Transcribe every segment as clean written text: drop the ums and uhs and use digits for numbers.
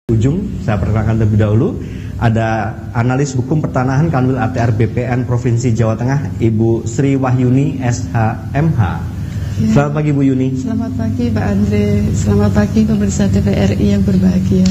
Ujung, saya perkenalkan terlebih dahulu, ada analis hukum pertanahan Kanwil ATR BPN Provinsi Jawa Tengah, Ibu Sri Wahyuni SHMH. Ya. Selamat pagi Bu Yuni. Selamat pagi Pak Andre, selamat pagi pemirsa TVRI yang berbahagia.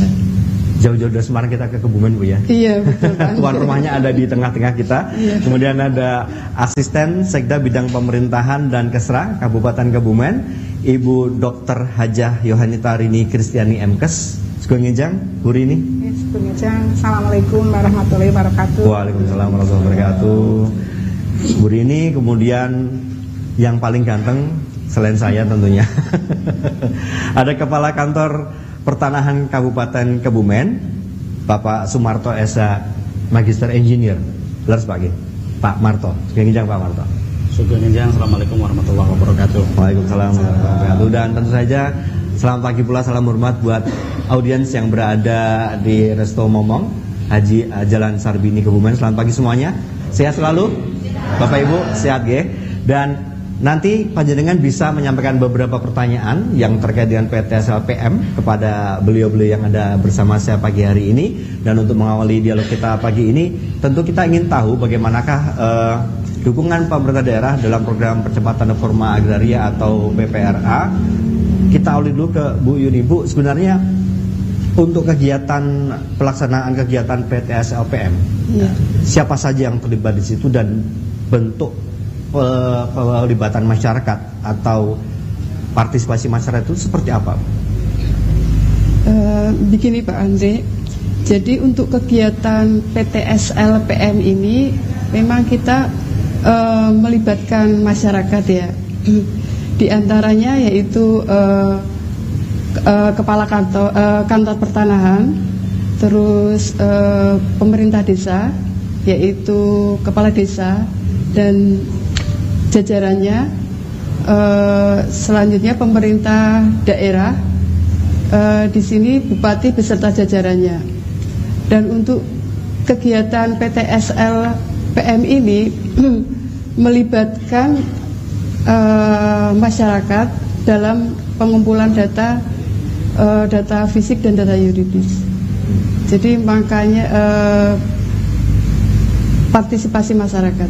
Jauh-jauh dari Semarang kita ke Kebumen Bu ya? Iya betul Pak. Tuan rumahnya ada di tengah-tengah kita. Iya. Kemudian ada Asisten Sekda Bidang Pemerintahan dan Kesra Kabupaten Kebumen, Ibu Dr. Hajah Yohanita Rini Kristiani MKes. Sugeng Ngejang, Bu Rini. Sugeng Ngejang, Assalamualaikum warahmatullahi wabarakatuh. Waalaikumsalam warahmatullahi wabarakatuh. Bu Rini, kemudian yang paling ganteng selain saya tentunya ada Kepala Kantor Pertanahan Kabupaten Kebumen, Bapak Sumarto Esa, Magister Engineer. Leres Pak Marto. Sugeng Ngejang Pak Marto. Sugeng Ngejang, Assalamualaikum warahmatullahi wabarakatuh. Waalaikumsalam warahmatullahi wabarakatuh. Dan tentu saja selamat pagi pula, salam hormat buat audiens yang berada di Resto Momong Haji Jalan Sarbini Kebumen. Selamat pagi semuanya. Sehat selalu Bapak Ibu, sehat ya. Dan nanti panjenengan bisa menyampaikan beberapa pertanyaan yang terkait dengan PTSLPM kepada beliau-beliau yang ada bersama saya pagi hari ini. Dan untuk mengawali dialog kita pagi ini, tentu kita ingin tahu bagaimanakah dukungan pemerintah daerah dalam program percepatan reforma agraria atau PPRA. Kita awali dulu ke Bu Yuni. Bu, sebenarnya untuk kegiatan pelaksanaan kegiatan PTSLPM, ya, siapa saja yang terlibat di situ dan bentuk pelibatan masyarakat atau partisipasi masyarakat itu seperti apa? Begini Pak Andre, jadi untuk kegiatan PTSLPM ini memang kita melibatkan masyarakat ya. Di antaranya yaitu kepala kantor pertanahan, terus pemerintah desa, yaitu kepala desa dan jajarannya, selanjutnya pemerintah daerah, di sini bupati beserta jajarannya. Dan untuk kegiatan PTSLPM ini melibatkan masyarakat dalam pengumpulan data fisik dan data yuridis. Jadi makanya partisipasi masyarakat.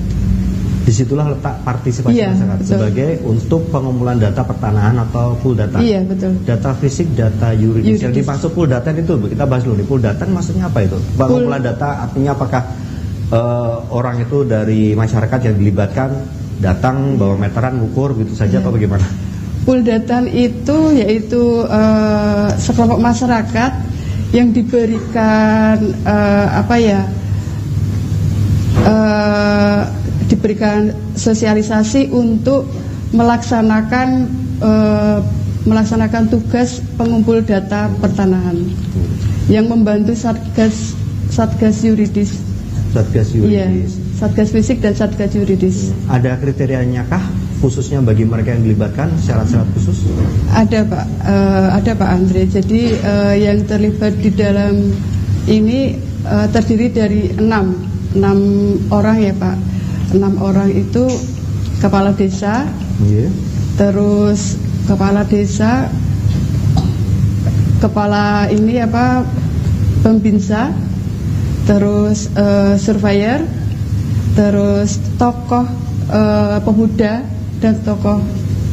Disitulah letak partisipasi masyarakat betul. Sebagai untuk pengumpulan data pertanahan atau full data. Iya betul. Data fisik, data yuridis. Yang dimaksud full data itu kita bahas dulu. Full data maksudnya apa itu? Pengumpulan data artinya apakah orang itu dari masyarakat yang dilibatkan datang bawa meteran ukur gitu saja atau bagaimana? Pool data itu yaitu sekelompok masyarakat yang diberikan diberikan sosialisasi untuk melaksanakan tugas pengumpul data pertanahan yang membantu satgas yuridis. Satgas yuridis. Iya, satgas fisik dan satgas yuridis. Ada kriterianya kah khususnya bagi mereka yang dilibatkan, syarat-syarat khusus? Ada Pak Andre. Jadi yang terlibat di dalam ini terdiri dari 6 orang ya Pak. 6 orang itu kepala desa, terus kepala desa, kepala pembinsa, terus surveyor, terus tokoh pemuda dan tokoh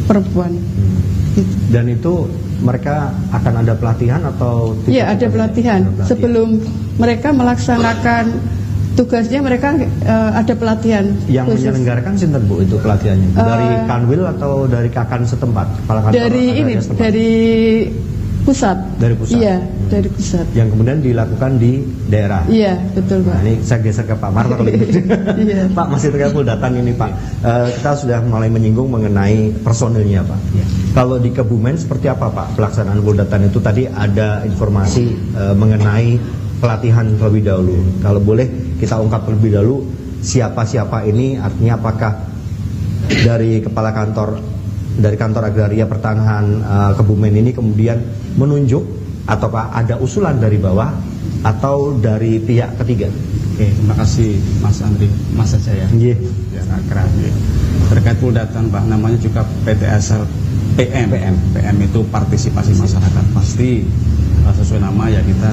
perempuan. Dan itu mereka akan ada pelatihan atau? Iya, ada pelatihan. Sebelum mereka melaksanakan tugasnya, mereka ada pelatihan. Yang khusus menyelenggarakan sinten Bu itu pelatihannya? Dari Kanwil atau dari Kakan setempat? Kepala kantor dari pusat. Dari pusat. Iya, dari pusat. Yang kemudian dilakukan di daerah. Iya, betul Pak. Nah, ini saya geser ke Pak Marto kalau gitu. Iya. Pak, masih terkait full data ini Pak. Kita sudah mulai menyinggung mengenai personilnya Pak. Ya. Kalau di Kebumen seperti apa Pak pelaksanaan full data itu? Tadi ada informasi mengenai pelatihan terlebih dahulu. Kalau boleh kita ungkap terlebih dahulu siapa-siapa ini, artinya apakah dari kepala kantor dari kantor agraria pertanahan Kebumen ini kemudian menunjuk ataukah ada usulan dari bawah atau dari pihak ketiga? Oke, terima kasih Mas Andri, Mas Jaya. Iya. Terkait full data Pak, namanya juga PTSLPM. PM itu partisipasi masyarakat. Pasti sesuai nama ya kita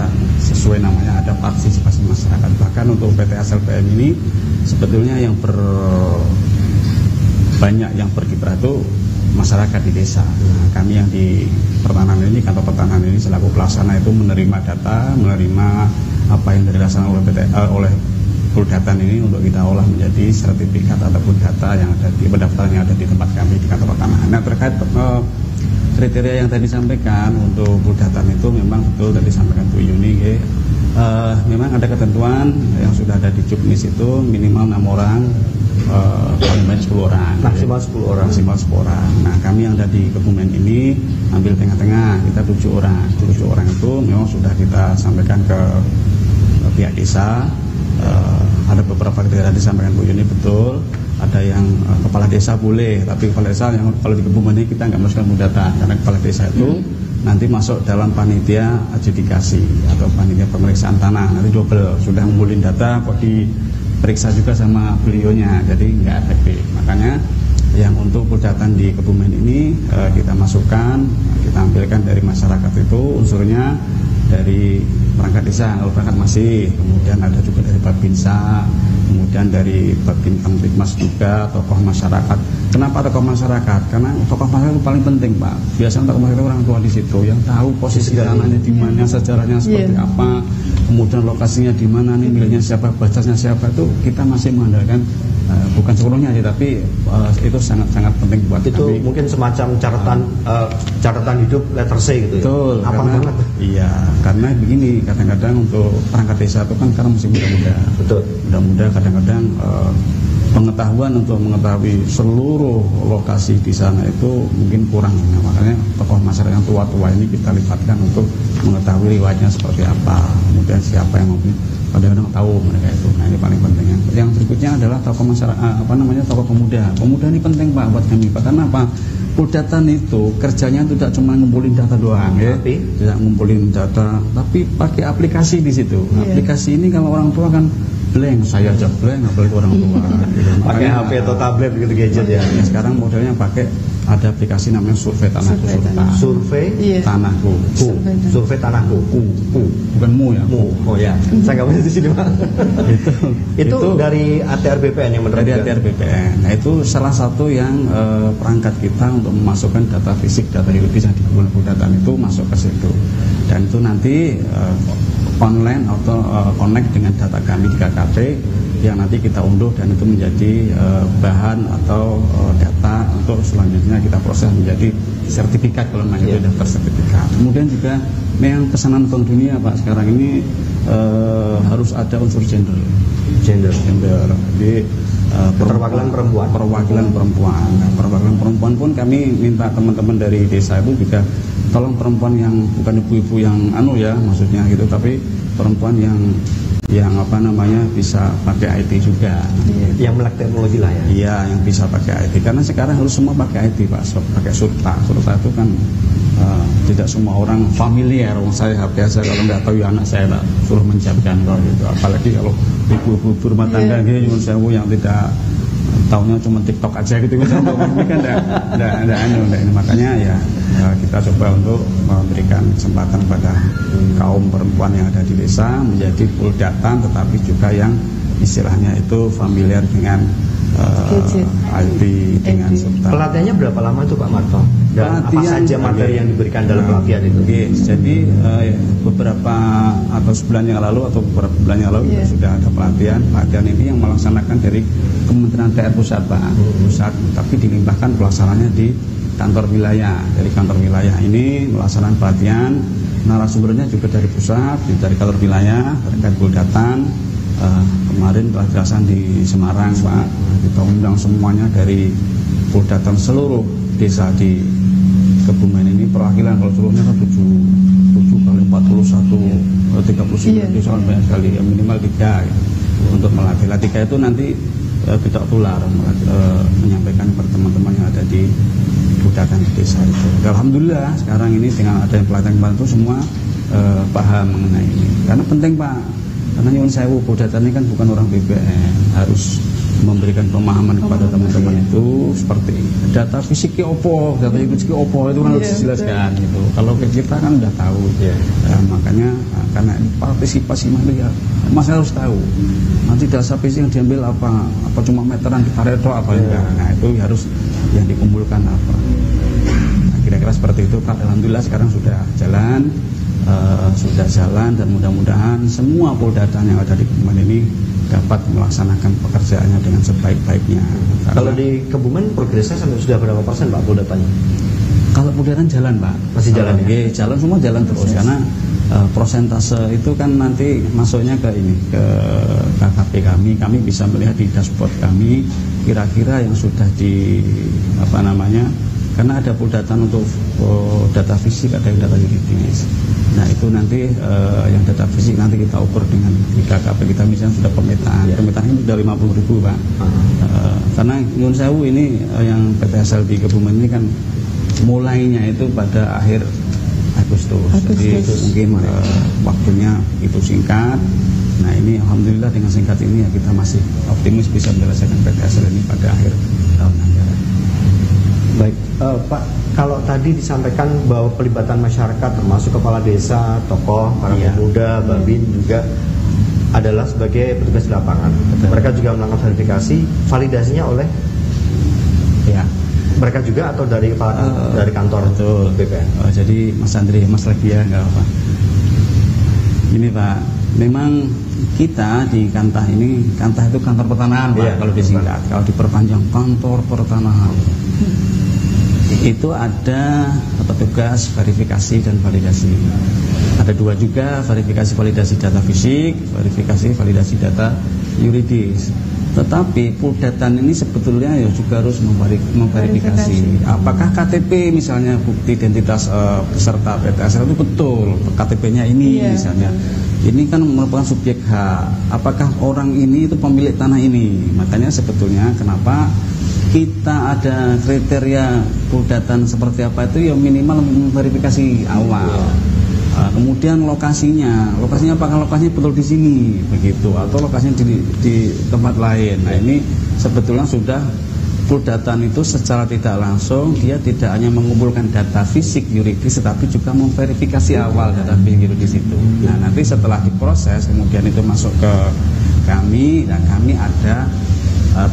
sesuai namanya ada partisipasi masyarakat. Bahkan untuk PT SLPM ini sebetulnya yang banyak yang berkiprah itu masyarakat di desa. Nah, kami yang di pertanahan ini, kantor pertanahan ini selaku pelaksana itu menerima data, menerima apa yang dilaksanakan oleh Puldatan ini untuk kita olah menjadi sertifikat ataupun data yang ada di pendaftaran yang ada di tempat kami di kantor pertanahan. Nah, terkait kriteria yang tadi disampaikan untuk Puldatan itu memang betul tadi disampaikan Bu Yuni, memang ada ketentuan yang sudah ada di Juknis itu minimal 6 orang, paling banyak 10 orang, maksimal 10 orang. Maksimal 10 orang. Nah, kami yang ada di Kebumen ini ambil tengah-tengah, kita 7 orang. 7 orang itu memang sudah kita sampaikan ke pihak desa. Ada beberapa kriteria disampaikan Bu Yuni, betul. Ada yang kepala desa boleh, tapi kepala desa yang kalau di Kebumen ini kita nggak masukkan data, karena kepala desa itu nanti masuk dalam panitia adjudikasi atau panitia pemeriksaan tanah, nanti double, sudah ngumpulin data kok diperiksa juga sama beliaunya, jadi nggak efektif. Makanya yang untuk Puldatan di Kebumen ini kita masukkan, kita ambilkan dari masyarakat itu unsurnya dari perangkat desa, kalau perangkat masih, kemudian ada juga dari Babinsa, kemudian dari Babin Kamtipmas juga, tokoh masyarakat. Kenapa tokoh masyarakat? Karena tokoh masyarakat itu paling penting, Pak. Biasanya tokoh masyarakat orang tua di situ yang tahu posisi tanahnya di mana, sejarahnya seperti apa, kemudian lokasinya di mana, nih miliknya siapa, bacasnya siapa, itu kita masih mengandalkan bukan seluruhnya sih, tapi itu sangat-sangat penting buat itu kami. mungkin semacam catatan hidup letter C gitu. Betul, ya. Apa banget? Iya, karena begini, kadang-kadang untuk perangkat desa itu kan karena masih muda-muda. Betul. Muda-muda kadang-kadang pengetahuan untuk mengetahui seluruh lokasi di sana itu mungkin kurang. Nah, makanya tokoh masyarakat yang tua-tua ini kita libatkan untuk mengetahui riwayatnya seperti apa, kemudian siapa yang mungkin kadang-kadang tahu mereka itu. Nah, ini paling penting. Yang berikutnya adalah tokoh masyarakat, tokoh pemuda. Pemuda ini penting, Pak, buat kami, Pak. Karena apa? Puldatan itu kerjanya tidak cuma ngumpulin data doang, tidak ngumpulin data, tapi pakai aplikasi di situ. Aplikasi ini kalau orang tua kan blank, saya aja blank, apalagi orang tua. Gitu. Pakai HP atau tablet gitu, gadget ya. Sekarang modelnya pakai ada aplikasi namanya Survei Tanahku. Survei Tanahku. Survei Tanahku. Bukan mu ya. Mu. Oh ya. Saya nggak boleh di sini, Pak. itu dari ATR BPN yang menerbitkan. Dari ATR BPN. Nah, itu salah satu yang perangkat kita untuk memasukkan data fisik, data juridis yang di Puldatan itu masuk ke situ. Dan itu nanti online atau connect dengan data kami di KKP yang nanti kita unduh dan itu menjadi bahan atau data untuk selanjutnya kita proses menjadi sertifikat kalau namanya itu daftar sertifikat. Kemudian juga yang pesanan Bank Dunia, Pak, sekarang ini harus ada unsur gender. Jadi perwakilan perempuan. Nah, perwakilan perempuan pun kami minta teman-teman dari desa itu juga tolong perempuan yang bukan ibu-ibu yang maksudnya gitu, tapi perempuan yang bisa pakai IT juga, yang melek teknologi lah ya. Iya, yang bisa pakai IT, karena sekarang harus semua pakai IT, Pak, pakai surta itu kan tidak semua orang familiar. Saya biasa kalau nggak tahu ya anak saya lah suruh menjamkan kalau gitu, apalagi kalau ibu-ibu rumah tangga gitu yang tidak taunya cuma TikTok aja gitu ini kan enggak. Makanya ya kita coba untuk memberikan kesempatan pada kaum perempuan yang ada di desa menjadi Puldatan, tetapi juga yang istilahnya itu familiar dengan IT, dengan serta. Pelatihannya berapa lama itu, Pak Marto? Dan apa saja materi yang diberikan dalam pelatihan itu? Jadi beberapa atau sebulan yang lalu atau beberapa bulan yang lalu sudah ada pelatihan ini yang melaksanakan dari Kementerian TR Pusat, Pak. Pusat, tapi dilimpahkan pelaksananya di kantor wilayah. Dari kantor wilayah ini melaksanakan pelatihan, narasumbernya juga dari pusat, dari kantor wilayah terkait Puldatan. Kemarin telah dilaksanakan di Semarang, Pak. Kita undang semuanya dari Puldatan seluruh desa di Kebumen ini, perwakilan kalau seluruhnya kan 7 kali 41 39 desa banyak sekali, ya, minimal 3 gitu, untuk melatih. 3 itu nanti tidak tular menyampaikan kepada teman-teman yang ada di Puldatan di desa itu. Alhamdulillah sekarang ini dengan ada yang pelatihan itu semua paham mengenai ini, karena penting, Pak. Karena nyuwun sewu, Puldatan ini kan bukan orang BPN, harus memberikan pemahaman kepada teman-teman itu seperti data fisik opo, data fisik opo itu kan harus dijelaskan gitu. Kalau kita kan udah tahu, makanya karena partisipasi ya, Mas harus tahu. Nanti data fisik yang diambil apa cuma meteran ditarik apa enggak. Nah itu harus yang dikumpulkan apa. Nah, kira-kira seperti itu Pak. Alhamdulillah sekarang sudah jalan, dan mudah-mudahan semua poldatanya yang ada di Kebumen ini dapat melaksanakan pekerjaannya dengan sebaik-baiknya. Kalau di Kebumen progresnya sampai sudah berapa persen Pak poldatanya? Kalau poldatan jalan Pak, masih jalan ya? Jalan semua jalan terus karena prosentase itu kan nanti masuknya ke KKP kami bisa melihat di dashboard kami kira-kira yang sudah karena ada poldatan untuk data fisik, ada yang data yuridis. Nah itu nanti yang data fisik nanti kita ukur dengan di KKP kita misalnya sudah pemetaan ini sudah 50.000 Pak. Karena Nyun Sewu ini yang PTSL di Kebumen ini kan mulainya itu pada akhir Agustus. Jadi mungkin waktunya itu singkat. Nah ini alhamdulillah dengan singkat ini ya kita masih optimis bisa menyelesaikan PTSL ini pada akhir tahun anggaran. Baik, Pak, kalau tadi disampaikan bahwa pelibatan masyarakat termasuk kepala desa, tokoh, para pemuda, babin juga adalah sebagai petugas di lapangan. Mereka juga melakukan verifikasi, validasinya oleh mereka juga atau dari kantor BPN. Jadi Mas Andri, Mas Legia nggak apa. Ini Pak, memang kita di Kantah itu kantor pertanahan Pak, kalau disingkat. Kalau diperpanjang kantor pertanahan. Itu ada petugas verifikasi dan validasi. Ada dua juga, verifikasi validasi data fisik, verifikasi validasi data yuridis. Tetapi poldatan ini sebetulnya ya juga harus memverifikasi apakah KTP misalnya bukti identitas peserta PTSL itu betul, KTP-nya ini misalnya. Ini kan merupakan subjek hak. Apakah orang ini itu pemilik tanah ini? Makanya sebetulnya kenapa kita ada kriteria poldatan seperti apa itu ya minimal memverifikasi awal. Kemudian lokasinya apakah lokasinya betul di sini begitu atau lokasinya di tempat lain. Nah ini sebetulnya sudah poldatan itu secara tidak langsung dia tidak hanya mengumpulkan data fisik yuridis tetapi juga memverifikasi awal data fisik yuridis itu. Nah nanti setelah diproses kemudian itu masuk ke kami dan kami ada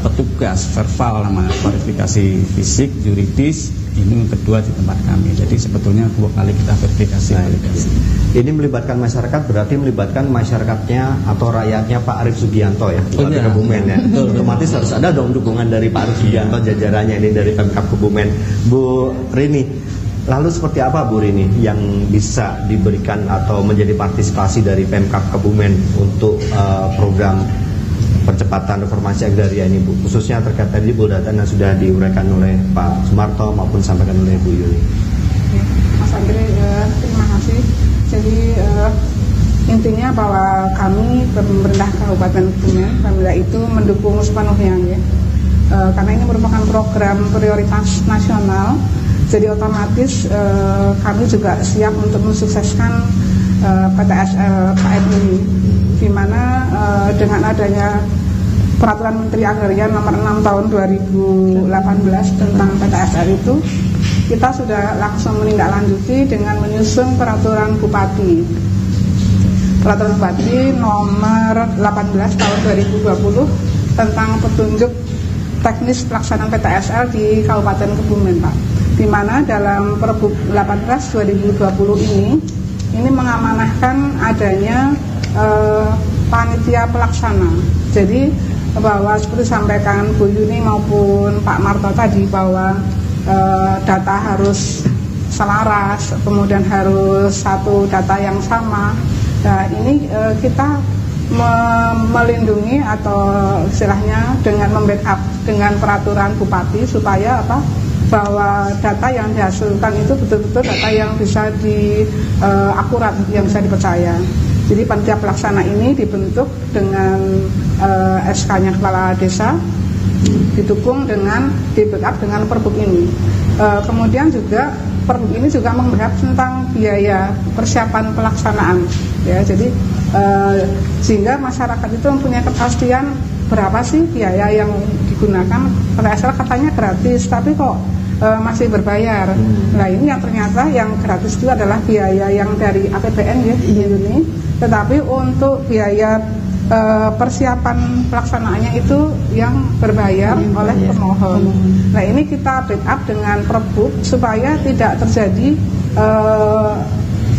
petugas verbal namanya verifikasi fisik yuridis ini yang kedua di tempat kami. Jadi sebetulnya 2 kali kita verifikasi. Ini melibatkan masyarakat berarti melibatkan masyarakatnya atau rakyatnya Pak Arief Sugianto ya, Bupati Kebumen ya. Otomatis harus ada dong dukungan dari Pak Arief Sugianto jajarannya ini dari Pemkab Kebumen. Bu Rini, lalu seperti apa Bu Rini yang bisa diberikan atau menjadi partisipasi dari Pemkab Kebumen untuk program percepatan reformasi agraria ini Bu, khususnya terkait tadi poldatan yang sudah diuraikan oleh Pak Sumarto maupun disampaikan oleh Bu Yuli. Mas Andri, terima kasih. Jadi intinya bahwa kami pemerintah Kabupaten Kebumen, Pemda itu mendukung sepenuhnya ya. Karena ini merupakan program prioritas nasional, jadi otomatis kami juga siap untuk mensukseskan PTSL KM ini, di mana dengan adanya Peraturan Menteri Agraria Nomor 6 Tahun 2018 tentang PTSL itu, kita sudah langsung menindaklanjuti dengan menyusun Peraturan Bupati Nomor 18 Tahun 2020 tentang petunjuk teknis pelaksanaan PTSL di Kabupaten Kebumen Pak, di mana dalam Perbup 18 2020 ini mengamanahkan adanya panitia pelaksana. Jadi bahwa seperti disampaikan Bu Yuni maupun Pak Marto tadi bahwa data harus selaras, kemudian harus satu data yang sama. Nah ini kita melindungi atau istilahnya dengan membackup dengan peraturan bupati supaya bahwa data yang dihasilkan itu betul-betul data yang bisa akurat, yang bisa dipercaya. Jadi panitia pelaksana ini dibentuk dengan SK-nya kepala desa, didukung dengan di backup dengan Perbup ini. Kemudian juga Perbup ini juga membahas tentang biaya persiapan pelaksanaan, ya. Jadi sehingga masyarakat itu mempunyai kepastian berapa sih biaya yang digunakan. PTSL katanya gratis, tapi kok masih berbayar. Nah ini yang ternyata yang gratis itu adalah biaya yang dari APBN ya ini, tetapi untuk biaya persiapan pelaksanaannya itu yang berbayar oleh pemohon. Nah ini kita backup dengan Perbuk supaya tidak terjadi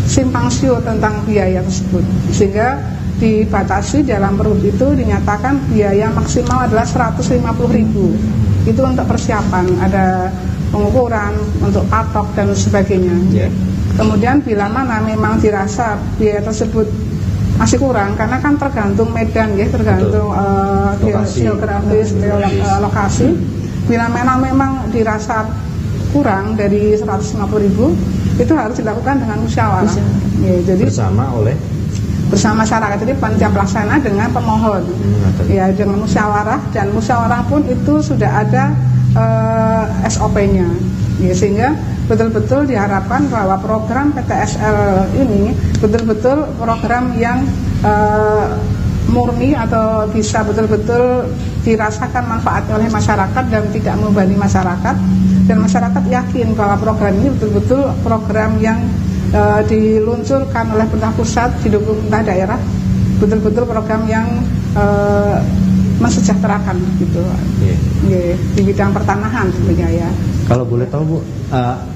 simpang siur tentang biaya tersebut, sehingga dibatasi dalam Perbuk itu dinyatakan biaya maksimal adalah 150.000. Itu untuk persiapan, ada pengukuran, untuk patok dan sebagainya. Kemudian bila mana memang dirasa biaya tersebut masih kurang, karena kan tergantung medan ya, tergantung geografis, lokasi. Bila mana memang dirasa kurang dari 150.000, itu harus dilakukan dengan musyawarah. Jadi bersama masyarakat, jadi panitia pelaksana dengan pemohon, ya dengan musyawarah, dan musyawarah pun itu sudah ada SOP-nya, ya, sehingga betul-betul diharapkan bahwa program PTSL ini betul-betul program yang murni atau bisa betul-betul dirasakan manfaat oleh masyarakat dan tidak membebani masyarakat, dan masyarakat yakin bahwa program ini betul-betul program yang diluncurkan oleh pemerintah pusat, didukung pemerintah daerah, betul-betul program yang mensejahterakan gitu, di bidang pertanahan tentunya ya. Kalau boleh tahu Bu,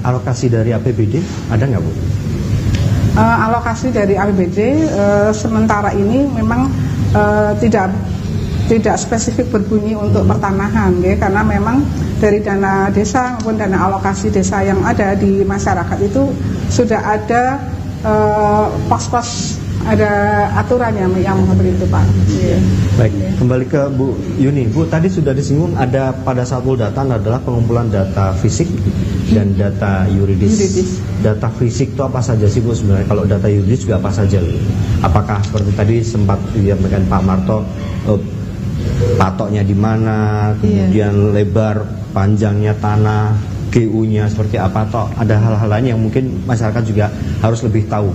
alokasi dari APBD ada nggak Bu? Alokasi dari APBD sementara ini memang tidak spesifik berbunyi untuk pertanahan ya, karena memang dari dana desa maupun dana alokasi desa yang ada di masyarakat itu sudah ada pos-pos, ada aturannya yang mengatur itu Pak. Baik, kembali ke Bu Yuni. Bu, tadi sudah disinggung ada pada saat Puldatan adalah pengumpulan data fisik dan data yuridis. Data fisik itu apa saja sih Bu sebenarnya? Kalau data yuridis juga apa saja? Apakah seperti tadi sempat disampaikan Pak Marto, patoknya di mana, kemudian lebar panjangnya tanah, GU-nya seperti apa, atau ada hal-hal lain yang mungkin masyarakat juga harus lebih tahu?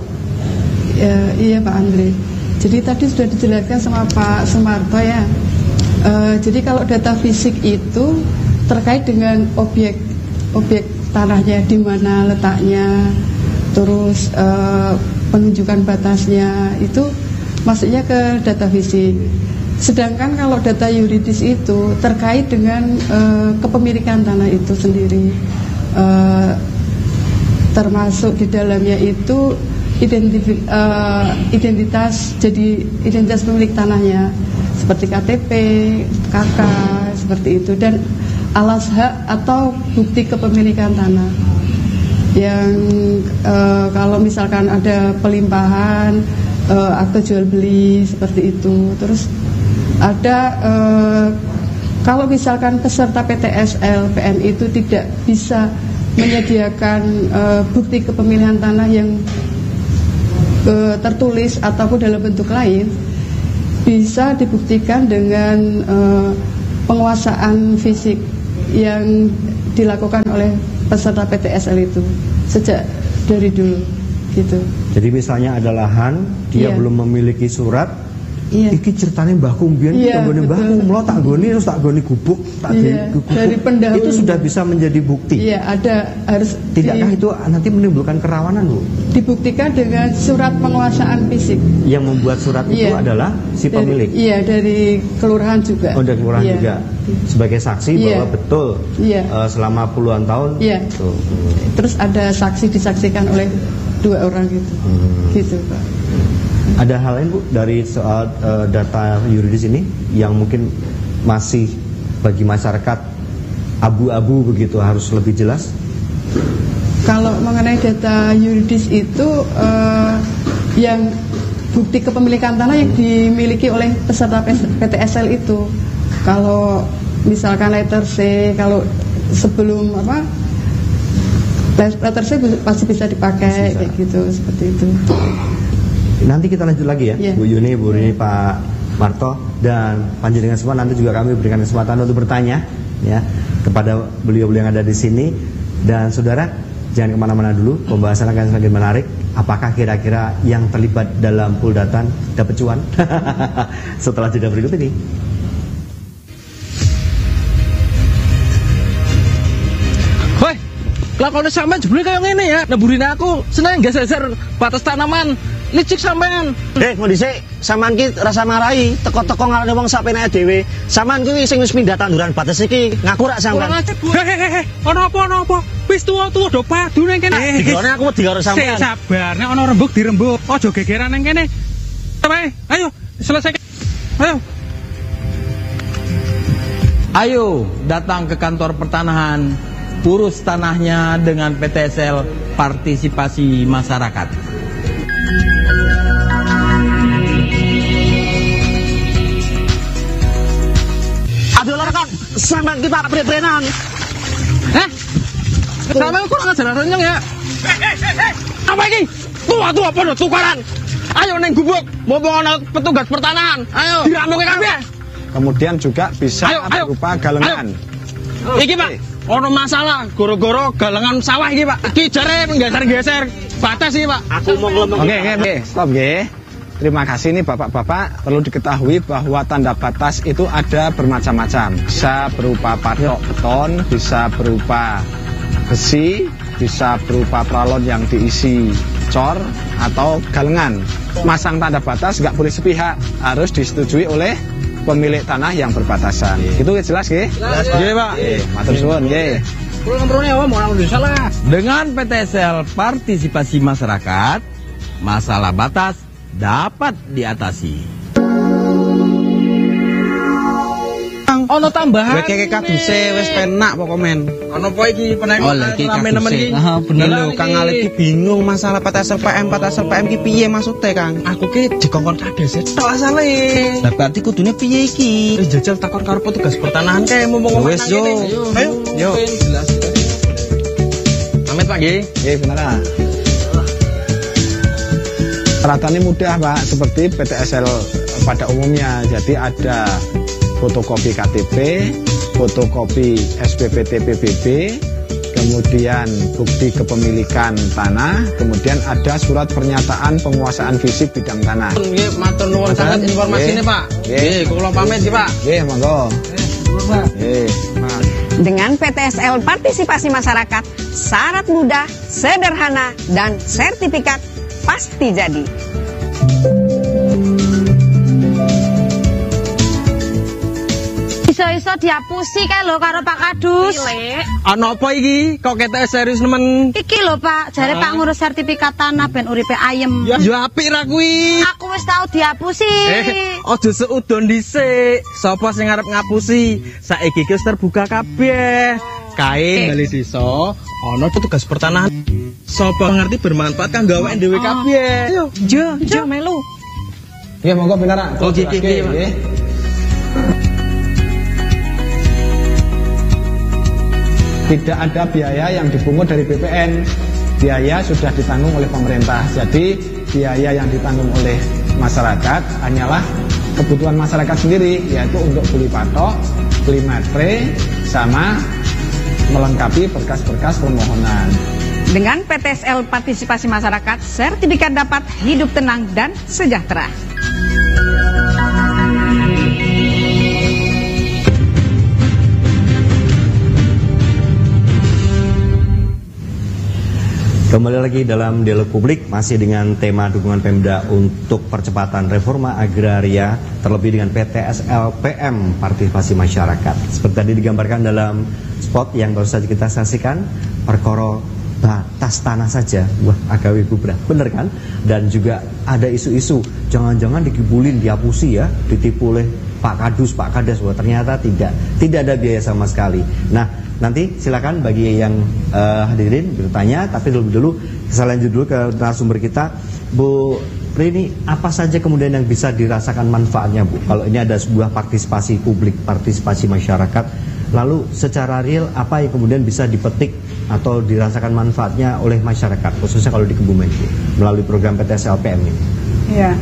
Iya Pak Andre. Jadi tadi sudah dijelaskan sama Pak Sumarto ya. Jadi kalau data fisik itu terkait dengan objek tanahnya, di mana letaknya, terus penunjukan batasnya, itu masuknya ke data fisik. Sedangkan kalau data yuridis itu terkait dengan kepemilikan tanah itu sendiri, termasuk di dalamnya itu identitas pemilik tanahnya seperti KTP, KK, seperti itu, dan alas hak atau bukti kepemilikan tanah yang kalau misalkan ada pelimpahan, akte jual beli seperti itu. Terus ada kalau misalkan peserta PTSL PN itu tidak bisa menyediakan bukti kepemilikan tanah yang tertulis ataupun dalam bentuk lain, bisa dibuktikan dengan penguasaan fisik yang dilakukan oleh peserta PTSL itu sejak dari dulu gitu. Jadi misalnya ada lahan, dia belum memiliki surat, iki ceritanya Mbah Kumbien, tanggone Mbahku, mula tak goni terus tak goni gubuk, tak gubuk. Dari pendahulu itu sudah bisa menjadi bukti. Iya, ada harus. Tidakkah itu nanti menimbulkan kerawanan Bu? Dibuktikan dengan surat penguasaan fisik. Yang membuat surat itu adalah si pemilik. Iya, dari kelurahan juga. Oh, dari kelurahan juga. Sebagai saksi bahwa betul selama puluhan tahun. Tuh. Terus ada saksi disaksikan oleh 2 orang gitu. Gitu Pak. Ada hal lain Bu dari soal data yuridis ini yang mungkin masih bagi masyarakat abu-abu begitu, harus lebih jelas? Kalau mengenai data yuridis itu yang bukti kepemilikan tanah yang dimiliki oleh peserta PTSL itu, kalau misalkan letter C, kalau sebelum letter C pasti bisa dipakai kayak gitu, seperti itu. Nanti kita lanjut lagi ya, Bu Yuni, Bu Rini, Pak Marto, dan panjenengan semua. Nanti juga kami berikan kesempatan untuk bertanya ya kepada beliau-beliau yang ada di sini. Dan saudara, jangan kemana-mana dulu, pembahasan akan semakin menarik. Apakah kira-kira yang terlibat dalam Puldatan dapat cuan? Setelah jeda berikut ini. Lah kalau sampean jebule kayak ngene ya, neburin aku seneng geser batas tanaman. Licik sampean. Mau dhisik, sampean ki rasa marahi, teko-teko ngarane wong sak penake dhewe. Sampean ki sing wis pindah tanduran batas iki, ngaku rak sampean. Hehehe, ono apa? Wis tuwa-tuwa do padu ning kene. Dikone aku wedi karo sampean. Sabar, nek ono rembug dirembug. Aja gegeran ning kene. Ayo, selesai. Ayo datang ke kantor pertanahan, urus tanahnya dengan PTSL Partisipasi Masyarakat. Aduh rekan, sampean kita pre-prenan. Sampean kurang ajar renyeng ya. Apa iki? Tua padha tukaran. Ayo neng gubuk, mumpung ana petugas pertanahan. Ayo diramuke kabeh. Kemudian juga bisa berupa galengan. Iki Pak, ono masalah goro-goro galengan sawah iki Pak. Iki jare nggeser-geser batas iki Pak. Aku mau ngomong. Oke, stop nggih. Terima kasih nih Bapak-bapak, perlu diketahui bahwa tanda batas itu ada bermacam-macam. Bisa berupa patok beton, bisa berupa besi, bisa berupa pralon yang diisi cor atau galengan. Masang tanda batas nggak boleh sepihak, harus disetujui oleh pemilik tanah yang berbatasan. Itu jelas nggih? Jelas, Pak. Nggih, Pak. Matur suwun nggih. Dengan PTSL Partisipasi Masyarakat, masalah batas dapat diatasi. Ono tambahan. Kayak kaduse wis penak pokomen. Ono apa iki penek rame-rame iki? Bener lho, Kang Alif iki bingung masalah PTSL PM ki piye maksude, Kang? Aku ki dikongkon kades tok asale. Lah berarti kudune piye iki? Wis jajal takon karo petugas pertanahan kae mumpung wis yo. Ayo. Jelas. Pamit Pak nggih. Nggih, bener. Persyaratannya mudah Pak, seperti PTSL pada umumnya. Jadi ada fotokopi KTP, fotokopi SPPT PBB, kemudian bukti kepemilikan tanah, kemudian ada surat pernyataan penguasaan fisik bidang tanah. Nggih, matur nuwun sangat informasine Pak. Nggih, kula pamit nggih Pak. Nggih, monggo. Dengan PTSL Partisipasi Masyarakat, syarat mudah, sederhana, dan sertifikat pasti jadi. Iso-iso diapusi kae lho karo Pak Kadus. Ana apa iki? Kok ketek serius nemen? Iki lho Pak, jare Pak ngurus sertifikat tanah ben uripe ayem. Ya apik ra kuwi. Aku wis tau diapusi. Aja seudon dhisik. Sapa sing arep ngapusi? Saiki wis terbuka kabeh. Kae bali desa, ana petugas pertanahan. Sapa ngerti bermanfaat kanggo awake dhewe kabeh. Ayo, jo melu. Nggih, monggo beneran. Oh, nggih. Tidak ada biaya yang dipungut dari BPN. Biaya sudah ditanggung oleh pemerintah. Jadi biaya yang ditanggung oleh masyarakat hanyalah kebutuhan masyarakat sendiri, yaitu untuk beli patok, beli matre, sama melengkapi berkas-berkas permohonan. Dengan PTSL Partisipasi Masyarakat, sertifikat dapat hidup tenang dan sejahtera. Kembali lagi dalam dialog publik, masih dengan tema dukungan Pemda untuk percepatan reforma agraria, terlebih dengan PTSL PM Partisipasi Masyarakat. Seperti tadi digambarkan dalam spot yang baru saja kita saksikan, perkara batas tanah saja, wah agawe bubrah, bener kan? Dan juga ada isu-isu, jangan-jangan dikibulin, diapusi ya, ditipu oleh Pak Kadus, Pak Kades, wah ternyata tidak ada biaya sama sekali. Nah, nanti silakan bagi yang hadirin bertanya, tapi lebih dulu saya lanjut dulu ke narasumber kita, Bu Rini. Apa saja kemudian yang bisa dirasakan manfaatnya, Bu? Kalau ini ada sebuah partisipasi publik, partisipasi masyarakat, lalu secara real apa yang kemudian bisa dipetik atau dirasakan manfaatnya oleh masyarakat, khususnya kalau di Kebumen, Bu, melalui program PTSL PM ini? Iya,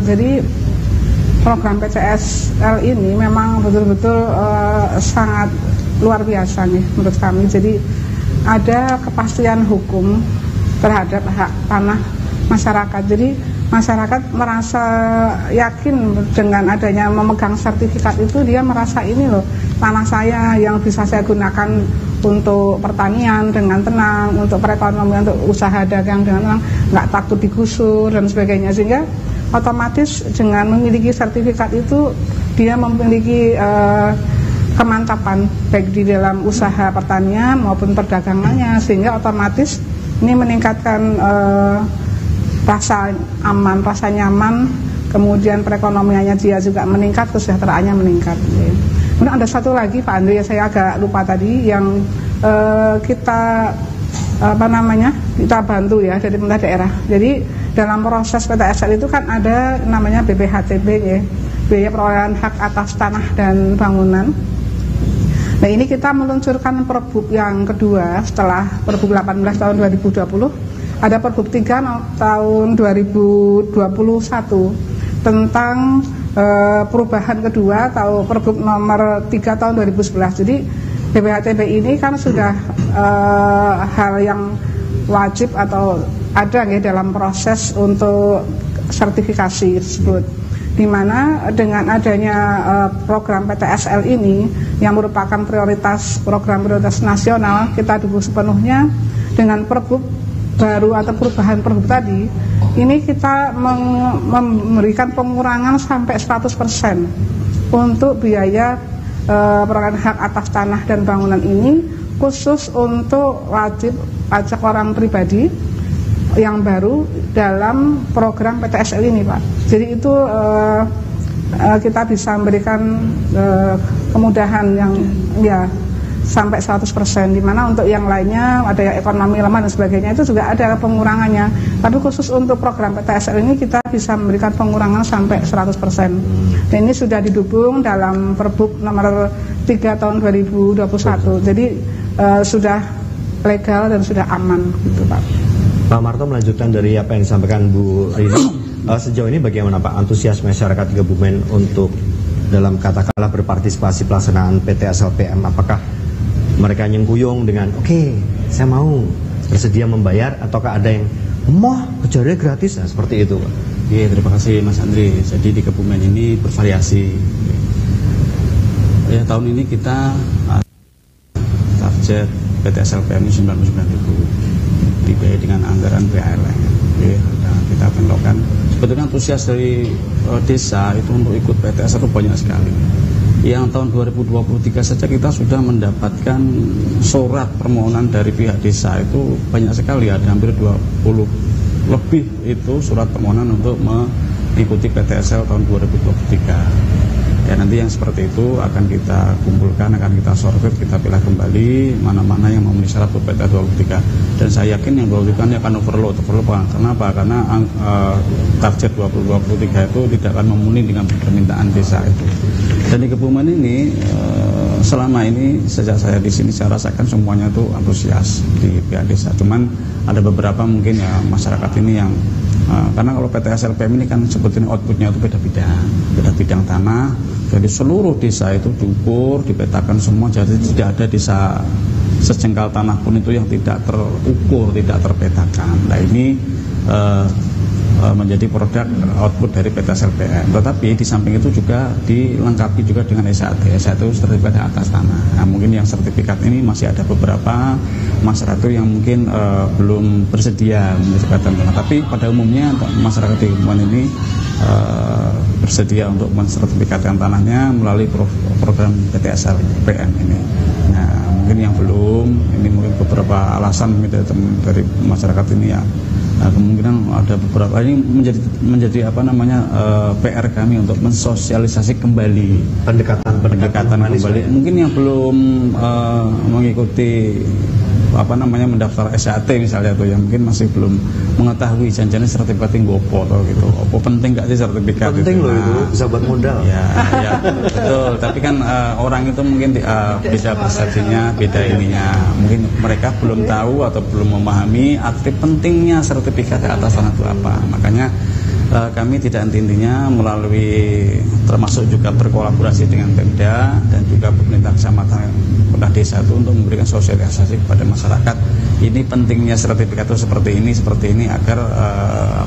jadi program PTSL ini memang betul-betul sangat luar biasa nih menurut kami. Jadi ada kepastian hukum terhadap hak tanah masyarakat. Jadi masyarakat merasa yakin dengan adanya memegang sertifikat itu, dia merasa ini loh tanah saya yang bisa saya gunakan untuk pertanian dengan tenang, untuk perekonomian, untuk usaha dagang dengan tenang, nggak takut digusur dan sebagainya. Sehingga otomatis dengan memiliki sertifikat itu dia memiliki kemantapan baik di dalam usaha pertanian maupun perdagangannya, sehingga otomatis ini meningkatkan rasa aman, rasa nyaman, kemudian perekonomiannya dia juga meningkat, kesejahteraannya meningkat. Kemudian ada satu lagi Pak Andre, saya agak lupa tadi, yang kita kita bantu ya dari pemerintah daerah. Jadi dalam proses PTSL itu kan ada namanya BPHTB ya, biaya perolehan hak atas tanah dan bangunan. Nah ini kita meluncurkan Pergub yang kedua setelah Pergub 18 tahun 2020, ada Pergub 3 tahun 2021 tentang perubahan kedua atau Pergub nomor 3 tahun 2011. Jadi BPHTB ini kan sudah hal yang wajib atau ada ya dalam proses untuk sertifikasi tersebut, di mana dengan adanya program PTSL ini yang merupakan program prioritas nasional, kita dukung sepenuhnya dengan Pergub baru atau perubahan Pergub tadi. Ini kita memberikan pengurangan sampai 100% untuk biaya perolehan hak atas tanah dan bangunan ini, khusus untuk wajib pajak orang pribadi yang baru dalam program PTSL ini Pak. Jadi itu kita bisa memberikan kemudahan yang ya sampai 100%, di mana untuk yang lainnya ada yang ekonomi lemah dan sebagainya itu juga ada pengurangannya. Tapi khusus untuk program PTSL ini kita bisa memberikan pengurangan sampai 100%. Dan ini sudah didukung dalam Pergub nomor 3 tahun 2021. Jadi sudah legal dan sudah aman gitu Pak. Pak Marto, melanjutkan dari apa yang disampaikan Bu Rina, sejauh ini bagaimana Pak antusias masyarakat Kebumen untuk dalam katakanlah berpartisipasi pelaksanaan PTSL-PM? Apakah mereka nyengkuyung dengan oke, saya mau bersedia membayar, ataukah ada yang mau kejarnya gratis? Nah, seperti itu Pak. Oke, terima kasih Mas Andri. Jadi di Kebumen ini bervariasi. Ya, tahun ini kita target PTSL-PM 99.000 dibayar dengan anggaran PLN. Oke, kita bentukkan. Sebetulnya antusias dari desa itu untuk ikut PTSL itu banyak sekali. Yang tahun 2023 saja kita sudah mendapatkan surat permohonan dari pihak desa itu banyak sekali, ada hampir 20 lebih itu surat permohonan untuk mengikuti PTSL tahun 2023. Ya, nanti yang seperti itu akan kita kumpulkan, akan kita sortir, kita pilih kembali mana-mana yang memenuhi syarat PTSL 23. Dan saya yakin yang 23 ini akan overload. Kenapa? Karena target 2023 itu tidak akan memenuhi dengan permintaan desa itu. Dan di Kebumen ini selama ini sejak saya di sini saya rasakan semuanya itu antusias di pihak desa. Cuman ada beberapa mungkin ya masyarakat ini yang karena kalau PTSL-PM ini kan sebetulnya outputnya itu beda bidang tanah. Jadi seluruh desa itu diukur, dipetakan semua. Jadi tidak ada desa sejengkal tanah pun itu yang tidak terukur, tidak terpetakan. Nah ini menjadi produk output dari PTSL-PM. Tetapi di samping itu juga dilengkapi juga dengan SAT. SAT itu sertifikat atas tanah. Nah, mungkin yang sertifikat ini masih ada beberapa masyarakat yang mungkin belum bersedia mensertifikatkan tanah. Tapi pada umumnya masyarakat di Kebumen ini bersedia untuk mensertifikatkan tanahnya melalui program PTSL-PM ini. Nah, mungkin yang belum, ini mungkin beberapa alasan dari masyarakat ini ya. Nah, kemungkinan ada beberapa ini menjadi apa namanya PR kami untuk mensosialisasi kembali pendekatan kembali. Mungkin yang belum mengikuti apa namanya mendaftar SAT misalnya tuh yang mungkin masih belum mengetahui janjinya sertifikat nggopo atau gitu. Apa penting gak sih sertifikat penting itu? Loh itu bisa buat modal. Ya betul. Tapi kan orang itu mungkin beda persepsinya, beda ininya. Mungkin mereka belum tahu atau belum memahami arti pentingnya sertifikat atas tanah itu apa. Makanya kami tidak henti-hentinya melalui termasuk juga berkolaborasi dengan Pemda dan juga pemerintah kecamatan pemerintah desa itu untuk memberikan sosialisasi kepada masyarakat. Ini pentingnya sertifikat itu seperti ini agar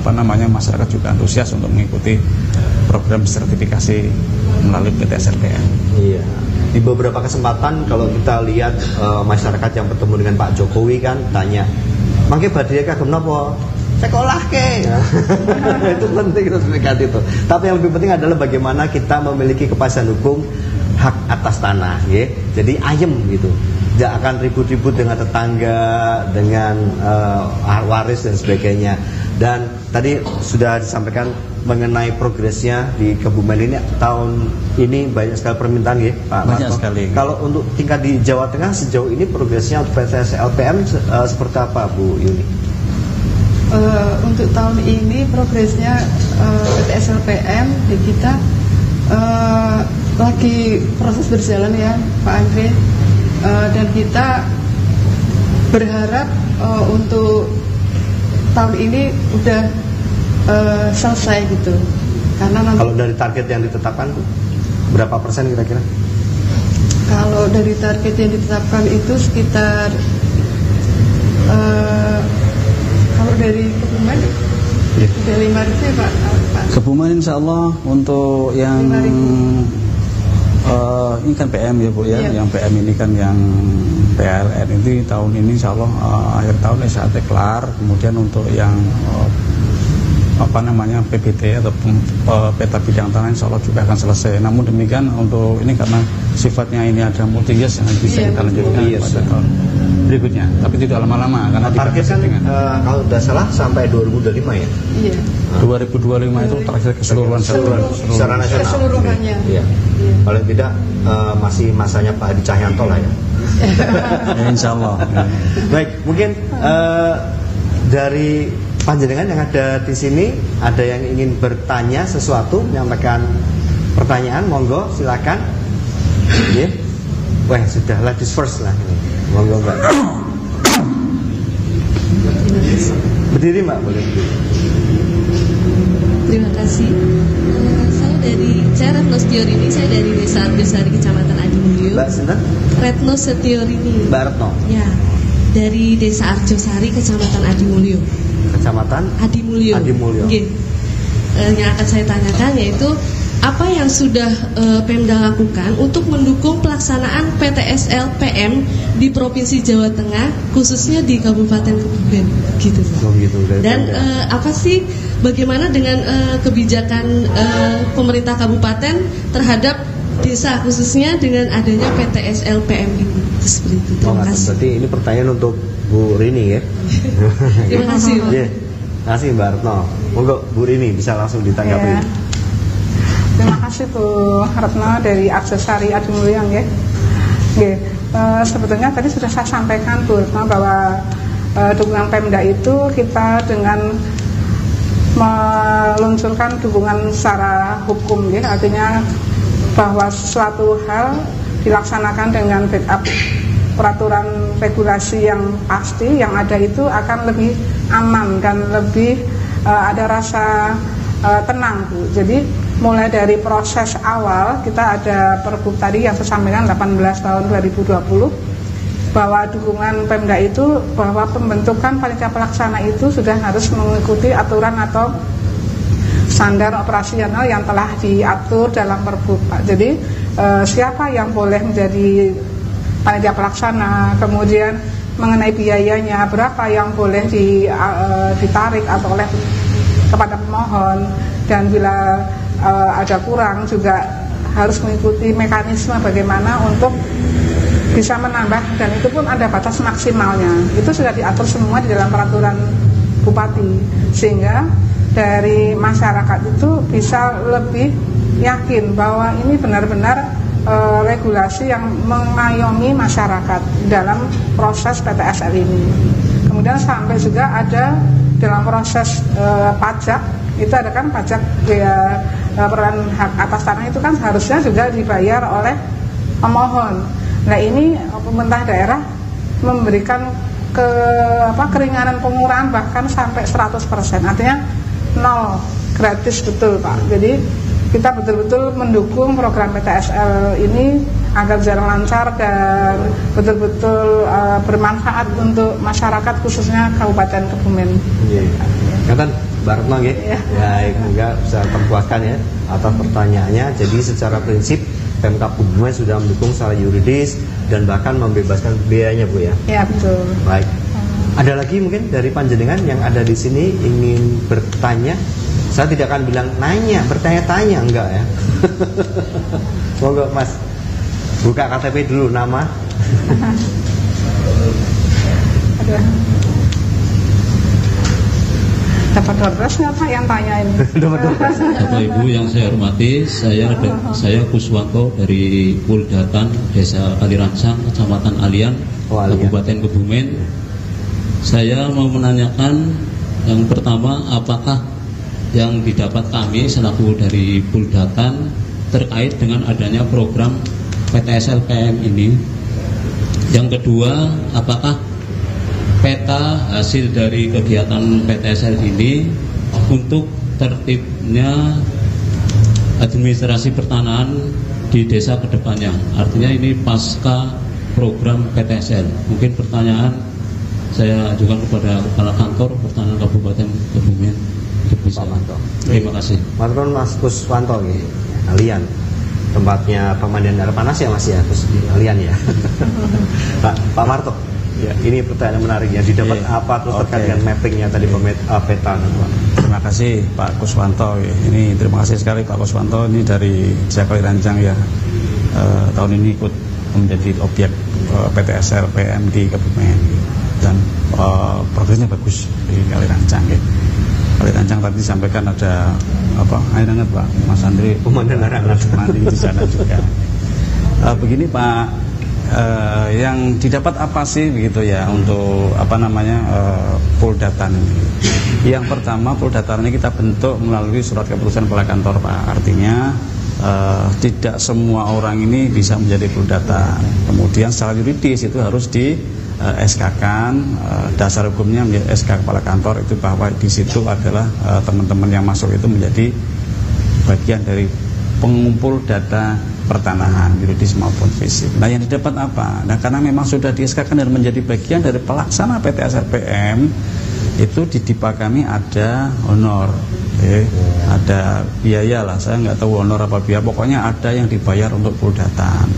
apa namanya masyarakat juga antusias untuk mengikuti program sertifikasi melalui PTSL PM. Iya. Di beberapa kesempatan kalau kita lihat masyarakat yang bertemu dengan Pak Jokowi kan tanya, "Mangke badhe kagem napa?" Sekolah ke. Itu penting itu itu. Tapi yang lebih penting adalah bagaimana kita memiliki kepastian hukum hak atas tanah, ya. Jadi ayem gitu. Tidak akan ribut-ribut dengan tetangga, dengan waris dan sebagainya. Dan tadi sudah disampaikan mengenai progresnya di Kebumen ini tahun ini banyak sekali permintaan ya Pak Marto. Banyak sekali. Kalau untuk tingkat di Jawa Tengah sejauh ini progresnya untuk PTSL PM seperti apa Bu Yuni? Untuk tahun ini progresnya PTSL PM di kita lagi proses berjalan ya Pak Andre, dan kita berharap untuk tahun ini udah selesai gitu. Karena nanti, kalau dari target yang ditetapkan berapa persen kira-kira? Kalau dari target yang ditetapkan itu sekitar kalau dari Kebumen udah 5.000 ya Pak. Kebumen insya Allah untuk yang ini kan PM ya Bu ya, yang PM ini kan yang PLN ini tahun ini insya Allah akhir tahun SAT kelar, kemudian untuk yang PBT atau peta bidang tanah insya Allah juga akan selesai. Namun demikian untuk ini karena sifatnya ini ada multi-years yang bisa kita lanjutkan pada tahun berikutnya, tapi tidak lama-lama karena target kan kalau tidak salah sampai 2025 ya. Iya. 2025 itu terakhir keseluruhan secara nasional. Keseluruhannya. Iya. Paling tidak masih masanya Pak Hadi Cahyanto lah ya. Insya Allah. Baik, mungkin dari panjenengan yang ada di sini ada yang ingin bertanya sesuatu, menyampaikan pertanyaan, monggo silakan. Yeah. Wah, sudah ladies first lah ini. Monggo Mbak. Berdiri Mbak, boleh berdiri. Terima kasih. Saya Retno Setiorini, saya dari Desa Arjosari, Kecamatan Adimulyo. Mbak Sinten? Retno Setiorini. Mbak Retno. Ya, dari Desa Arjosari, Kecamatan Adimulyo. Kecamatan Adimulyo. Adimulyo. Yang akan saya tanyakan yaitu apa yang sudah Pemda lakukan untuk mendukung pelaksanaan PTSL PM di Provinsi Jawa Tengah, khususnya di Kabupaten Kebumen, gitu Pak. Oh, gitu, dan apa sih, bagaimana dengan kebijakan pemerintah kabupaten terhadap desa, khususnya dengan adanya PTSL PM ini? Seperti itu. Terima kasih. Berarti ini pertanyaan untuk Bu Rini ya. Terima kasih Pak. Yeah. Terima kasih Mbak Retno. Monggo Bu Rini bisa langsung ditanggapi. Yeah. Terima kasih Bu Retno dari Arjosari Adimulyo ya. Sebetulnya tadi sudah saya sampaikan Bu Retno bahwa dukungan Pemda itu kita dengan meluncurkan dukungan secara hukum ya, artinya bahwa suatu hal dilaksanakan dengan backup peraturan regulasi yang pasti yang ada itu akan lebih aman dan lebih ada rasa tenang Bu. Jadi mulai dari proses awal kita ada Pergub tadi yang saya sampaikan 18 tahun 2020 bahwa dukungan Pemda itu bahwa pembentukan panitia pelaksana itu sudah harus mengikuti aturan atau standar operasional yang telah diatur dalam Pergub Pak. Jadi siapa yang boleh menjadi panitia pelaksana, kemudian mengenai biayanya berapa yang boleh ditarik atau oleh kepada pemohon, dan bila ada kurang juga harus mengikuti mekanisme bagaimana untuk bisa menambah, dan itu pun ada batas maksimalnya. Itu sudah diatur semua di dalam peraturan Bupati, sehingga dari masyarakat itu bisa lebih yakin bahwa ini benar-benar regulasi yang mengayomi masyarakat dalam proses PTSL ini. Kemudian sampai juga ada dalam proses pajak, itu ada kan pajak ya, peran hak atas tanah itu kan harusnya juga dibayar oleh pemohon. Nah ini pemerintah daerah memberikan keringanan pengurangan bahkan sampai 100%, artinya nol, gratis betul Pak. Jadi kita betul-betul mendukung program PTSL ini agar jalan lancar dan betul-betul bermanfaat untuk masyarakat khususnya Kabupaten Kebumen. Katan Mbak Retno nggih. Ya, semoga bisa terpuaskan ya atas pertanyaannya. Jadi secara prinsip Pemkab Kebumen sudah mendukung secara yuridis dan bahkan membebaskan biayanya, Bu ya. Ya, betul. Baik. Ada lagi mungkin dari panjenengan yang ada di sini ingin bertanya? Saya tidak akan bilang nanya, bertanya-tanya enggak ya. Monggo Mas. Buka KTP dulu, nama. Dapat 12 nggak Pak yang tanya ini? Bapak Ibu yang saya hormati, saya Kuswanto dari Puldatan Desa Kalirancang, Kecamatan Alian, Kabupaten Kebumen. Saya mau menanyakan yang pertama, apakah yang didapat kami selaku dari Puldatan terkait dengan adanya program PTSL PM ini. Yang kedua, apakah peta hasil dari kegiatan PTSL ini untuk tertibnya administrasi pertanahan di desa kedepannya. Artinya ini pasca program PTSL. Mungkin pertanyaan saya ajukan kepada Kepala Kantor Pertanahan Kabupaten Kebumen. Terima kasih. Matur Mas Kuswanto nggih. Alian. Tempatnya pemandian air panas ya Mas ya, terus di Alian ya. Pak Marto. Ya, ini pertanyaan menarik ya. Didapat apa terus terkait dengan mappingnya tadi peta Pak. Terima kasih Pak Kuswanto. Ini terima kasih sekali Pak Kuswanto, ini dari Desa Kalirancang ya. Tahun ini ikut menjadi objek PTSL PM di Kebumen dan progresnya bagus di Kalirancang ya. Kalirancang tadi disampaikan ada air hangat Pak, Mas Andri pemandian air hangat mandi di sana juga. Begini Pak, yang didapat apa sih begitu ya untuk Puldatan ini? Yang pertama, Puldatan ini kita bentuk melalui surat keputusan Kepala Kantor Pak. Artinya tidak semua orang ini bisa menjadi Puldatan. Kemudian secara yuridis itu harus di SK-kan, dasar hukumnya menjadi SK Kepala Kantor itu bahwa di situ adalah teman-teman yang masuk itu menjadi bagian dari pengumpul data pertanahan yuridis maupun fisik. Nah yang didapat apa? Nah karena memang sudah di SK-kan dan menjadi bagian dari pelaksana PTSL PM, itu di DIPA kami ada honor, ada biaya lah, saya nggak tahu honor apa biaya, pokoknya ada yang dibayar untuk Puldatan.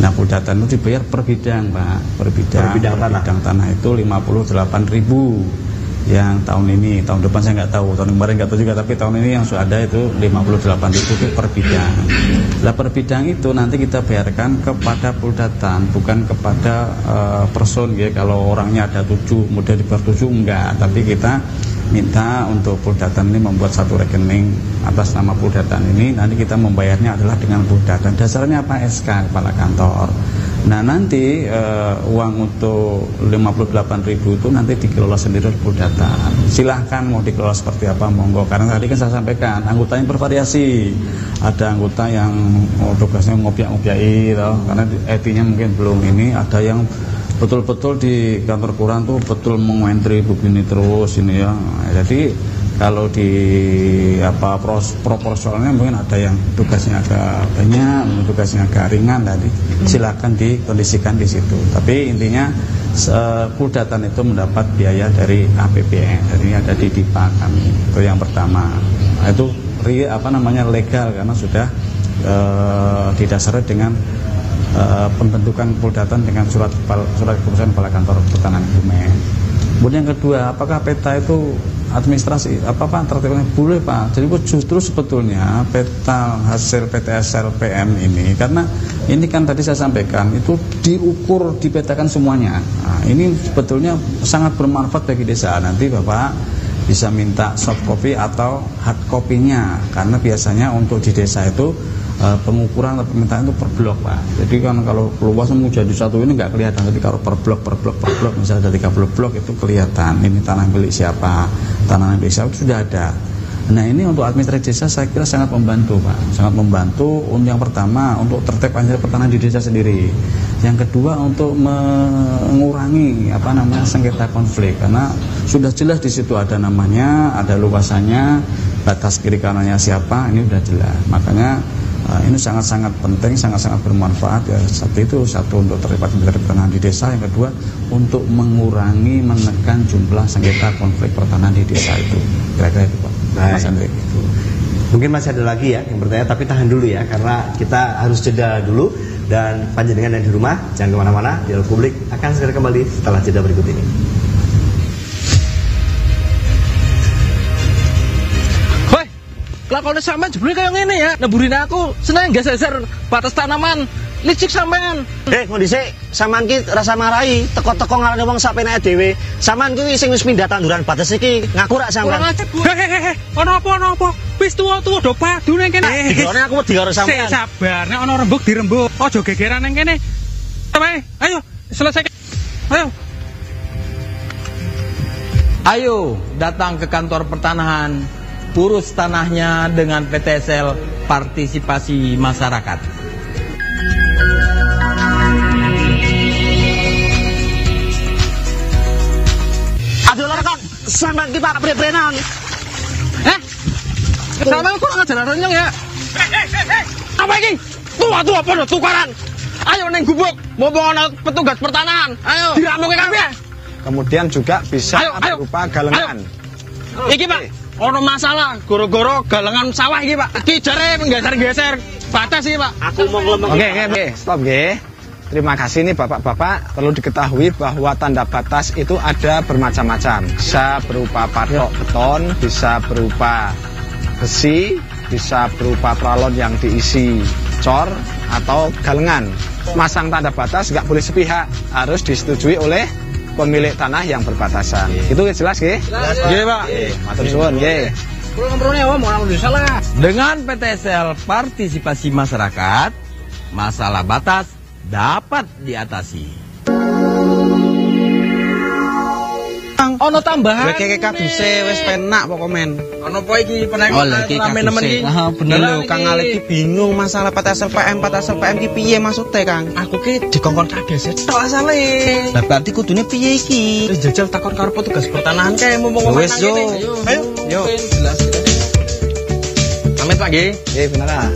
Nah Puldatan itu dibayar per bidang Pak, per bidang tanah itu 58.000 yang tahun ini, tahun depan saya nggak tahu, tahun kemarin nggak tahu juga, tapi tahun ini yang sudah ada itu 58.000 itu per bidang. Lah per bidang itu nanti kita bayarkan kepada Puldatan, bukan kepada person ya. Kalau orangnya ada 7, kemudian dibayar 7 enggak, tapi kita minta untuk Puldatan ini membuat satu rekening atas nama Puldatan ini, nanti kita membayarnya adalah dengan Puldatan. Dasarnya apa? SK Kepala Kantor. Nah nanti uang untuk 58.000 itu nanti dikelola sendiri oleh Puldatan. Silahkan mau dikelola seperti apa, monggo. Karena tadi kan saya sampaikan anggotanya bervariasi. Ada anggota yang tugasnya ngopiak-ngopiai, karena IT-nya mungkin belum ini. Ada yang betul-betul di kantor kelurahan tuh betul mengentri begini terus ini ya. Jadi kalau di proporsionalnya mungkin ada yang tugasnya agak banyak, tugasnya agak ringan tadi. Silakan dikondisikan di situ. Tapi intinya Puldatan itu mendapat biaya dari APBN, dari ada di DIPA kami. Itu yang pertama. Nah, itu legal karena sudah didasari dengan pembentukan Puldatan dengan surat keputusan Kepala Kantor Pertanahan Kebumen. Kemudian yang kedua, apakah peta itu administrasi tertibnya? Boleh Pak. Jadi justru sebetulnya peta hasil PTSL PM ini, karena ini kan tadi saya sampaikan itu diukur, dipetakan semuanya. Nah, ini sebetulnya sangat bermanfaat bagi desa. Nanti Bapak bisa minta soft copy atau hard copy-nya, karena biasanya untuk di desa itu pengukuran atau permintaan itu per blok Pak. Jadi kan kalau luasnya mau jadi satu ini nggak kelihatan, tapi kalau per blok misalnya ada 30 blok itu kelihatan ini tanah milik siapa, tanah milik siapa itu sudah ada. Nah ini untuk administrasi desa saya kira sangat membantu Pak, sangat membantu. Yang pertama untuk tertib administrasi pertanahan di desa sendiri. Yang kedua untuk mengurangi sengketa konflik, karena sudah jelas di situ ada namanya, ada luasannya, batas kiri kanannya siapa, ini sudah jelas. Makanya Ini sangat-sangat penting, sangat-sangat bermanfaat ya. Satu untuk terlibat pertanahan di desa, yang kedua untuk mengurangi, menekan jumlah sengketa konflik pertanahan di desa itu. Kira-kira itu Pak. Mas Andre. Mungkin masih ada lagi ya yang bertanya, tapi tahan dulu ya, karena kita harus jeda dulu. Dan panjenengan yang di rumah jangan kemana-mana, Dialog Publik akan segera kembali setelah jeda berikut ini. Lakonnya sampean jebule kayak ngene ya, neburin aku seneng geser batas tanaman, licik sampean. Kondisi sampean ki rasa marahi, teko-teko ngarani wong sapenake dhewe. Sampean kuwi sing wis pindah tanduran batas iki ngaku rak sampean. Hehehe, ono apa? Wis tuwa-tuwa do padu ning kene. Dikone aku wedi karo sampean. Sabar, nek ono rembug dirembug. Aja gegeran ning kene. Ayo, selesai. Ayo datang ke kantor pertanahan. Urus tanahnya dengan PTSL Partisipasi Masyarakat. Aduh rekan, sampean ki Pak pre-prenan. Sampean kurang ajar renyong ya. Apa iki? Tuwa-tuwa padha tukaran. Ayo ning gubuk, mumpung ana petugas pertanahan. Ayo diramuke kabeh. Kemudian juga bisa berupa galengan. Iki Pak, ono masalah goro-goro galengan sawah iki Pak. Iki jare menggeser-geser batas iki Pak. Aku mau ngomong. Oke, stop nggih. Terima kasih nih Bapak-bapak. Perlu diketahui bahwa tanda batas itu ada bermacam-macam. Bisa berupa patok beton, bisa berupa besi, bisa berupa pralon yang diisi cor atau galengan. Masang tanda batas nggak boleh sepihak, harus disetujui oleh pemilik tanah yang berbatasan. Itu jelas nggih? Nggih, Pak. Matur suwun nggih. Dengan PTSL Partisipasi Masyarakat, masalah batas dapat diatasi. Ono tambahan. Kayak kaduse wis penak pokok men. Ono apa iki peneng nemen iki? Bener lho Kang Ali iki bingung masalah PTSL PM ki piye maksudnya Kang? Aku ki dikongkon kades tok asale. Lah berarti kudune piye iki? Wis jajal takon karo petugas pertanahan kae mumpung wis yo. Ayo. Yo. Jelas. Pamit Pak nggih. Nggih bener ah.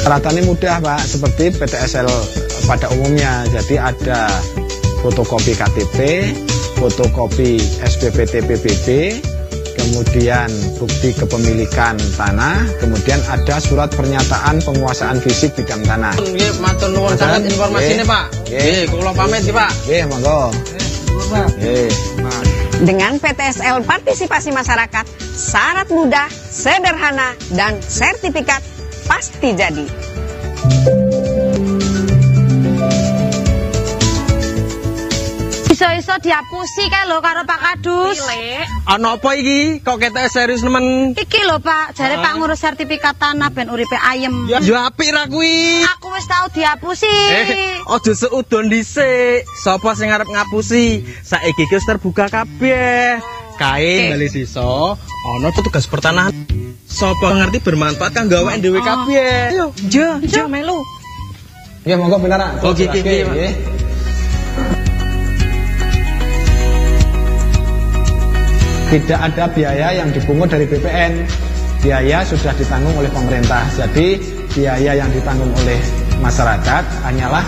Peralatannya mudah Pak, seperti PTSL pada umumnya. Jadi ada fotokopi KTP, fotokopi SPPT PBB, kemudian bukti kepemilikan tanah, kemudian ada surat pernyataan penguasaan fisik bidang tanah. Nggih, matur nuwun sangat informasinya Pak. Nggih, kula pamit nggih Pak. Nggih, monggo. Nggih. Dengan PTSL Partisipasi Masyarakat, syarat mudah, sederhana, dan sertifikat pasti jadi. Iso-iso diapusi kae lho karo Pak Kadus. Ana apa iki? Kok ketek serius nemen? Iki lho Pak, jare Pak ngurus sertifikat tanah ben uripe ayem. Ya apik ra kuwi. Aku wis tau diapusi. Aja seudon dhisik. Sapa sing arep ngapusi? Saiki wis terbuka kabeh. Kae bali sisa ana petugas pertanahan. Sapa ngerti bermanfaat kanggo awake dhewe kabeh. Ayo, jo melu. Ya monggo bener. Oke, nggih. Tidak ada biaya yang dipungut dari BPN. Biaya sudah ditanggung oleh pemerintah. Jadi biaya yang ditanggung oleh masyarakat hanyalah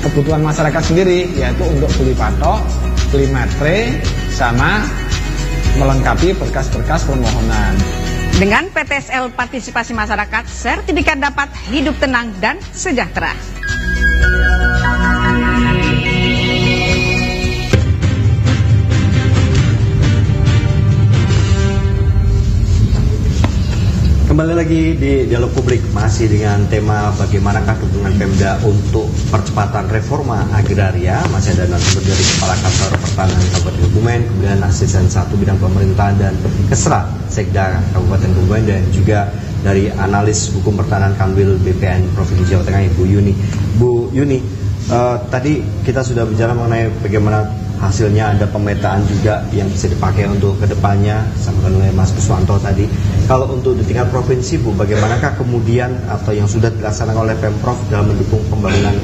kebutuhan masyarakat sendiri, yaitu untuk beli patok, beli matre, sama melengkapi berkas-berkas permohonan. Dengan PTSL Partisipasi Masyarakat, sertifikat dapat hidup tenang dan sejahtera. Kembali lagi di Dialog Publik, masih dengan tema bagaimanakah dukungan Pemda untuk percepatan reforma agraria. Masih ada narasumber dari Kepala Kantor Pertanahan Kabupaten Kebumen, kemudian Asisten 1 Bidang Pemerintahan dan Kesra Sekda Kabupaten Kebumen, dan juga dari Analis Hukum Pertanahan Kanwil BPN Provinsi Jawa Tengah, Ibu Yuni. Bu Yuni, tadi kita sudah bicara mengenai bagaimana hasilnya, ada pemetaan juga yang bisa dipakai untuk kedepannya, disampaikan oleh Mas Kuswanto tadi. Kalau untuk di tingkat provinsi Bu, bagaimanakah kemudian atau yang sudah dilaksanakan oleh Pemprov dalam mendukung pembangunan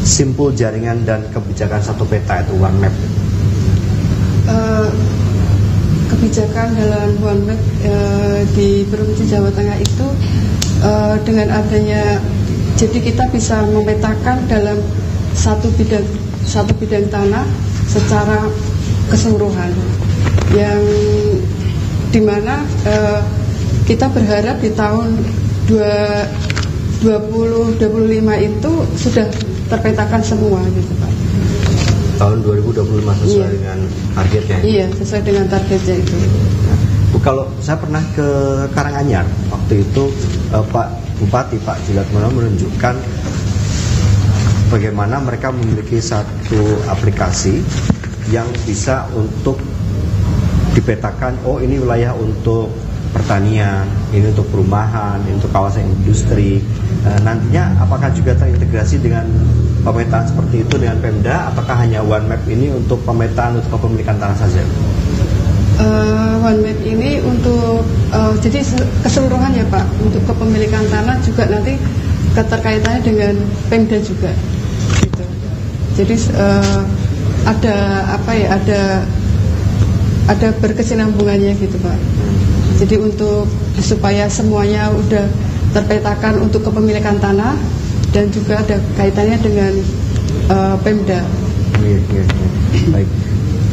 simpul jaringan dan kebijakan satu peta itu One Map? kebijakan dalam One Map di Provinsi Jawa Tengah itu dengan adanya, jadi kita bisa memetakan dalam satu bidang tanah secara keseluruhan, yang dimana kita berharap di tahun 2025 itu sudah terpetakan semua gitu Pak. Tahun 2025 sesuai dengan targetnya. Iya, sesuai dengan targetnya itu. Bu, kalau saya pernah ke Karanganyar waktu itu, Pak Bupati Pak Jilatmono menunjukkan bagaimana mereka memiliki satu aplikasi yang bisa untuk dipetakan, oh ini wilayah untuk pertanian, ini untuk perumahan, ini untuk kawasan industri. Nantinya apakah juga terintegrasi dengan pemetaan seperti itu dengan Pemda, apakah hanya One Map ini untuk pemetaan untuk kepemilikan tanah saja? One Map ini untuk jadi keseluruhan ya Pak, untuk kepemilikan tanah juga nanti keterkaitannya dengan Pemda juga gitu. Jadi ada apa ya, ada berkesinambungannya gitu Pak. Jadi untuk supaya semuanya udah terpetakan untuk kepemilikan tanah dan juga ada kaitannya dengan Pemda. Iya. Baik,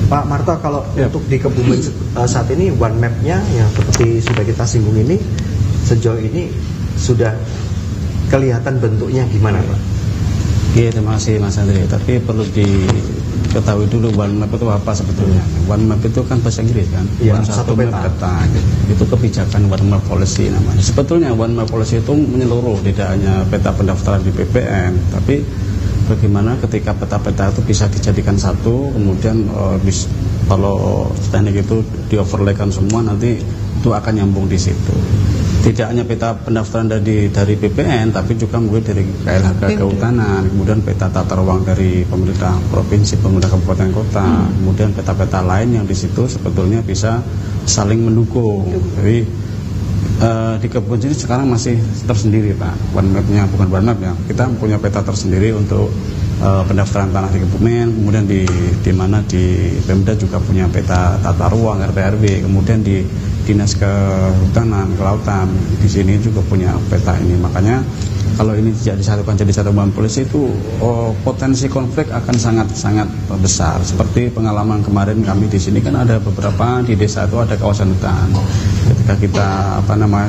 Pak Marto, kalau untuk di Kebumen saat ini One Map-nya yang seperti sudah kita singgung ini, sejauh ini sudah kelihatan bentuknya gimana Pak? Oke, terima kasih Mas Andre. Tapi perlu diketahui dulu One Map itu apa sebetulnya. One Map itu kan bahasa Inggris kan, ya, satu peta. Itu kebijakan One Map Policy namanya. Sebetulnya One Map Policy itu menyeluruh, tidak hanya peta pendaftaran di PPN, tapi bagaimana ketika peta-peta itu bisa dijadikan satu, kemudian kalau teknik itu dioverlaykan semua, nanti itu akan nyambung di situ. Tidak hanya peta pendaftaran dari PPN, tapi juga mungkin dari KLHK Kehutanan, kemudian peta tata ruang dari pemerintah provinsi, pemerintah kabupaten kota, kemudian peta-peta lain yang di situ sebetulnya bisa saling mendukung. Jadi di Kebumen ini sekarang masih tersendiri Pak, One Map-nya bukan One Map ya. Kita punya peta tersendiri untuk pendaftaran tanah di Kebumen, kemudian di mana di Pemda juga punya peta tata ruang RT/RW, kemudian di Dinas Kehutanan, Kelautan di sini juga punya peta ini. Makanya kalau ini tidak disatukan jadi satu One Policy itu potensi konflik akan sangat besar. Seperti pengalaman kemarin kami di sini kan ada beberapa di desa itu ada kawasan hutan. Ketika kita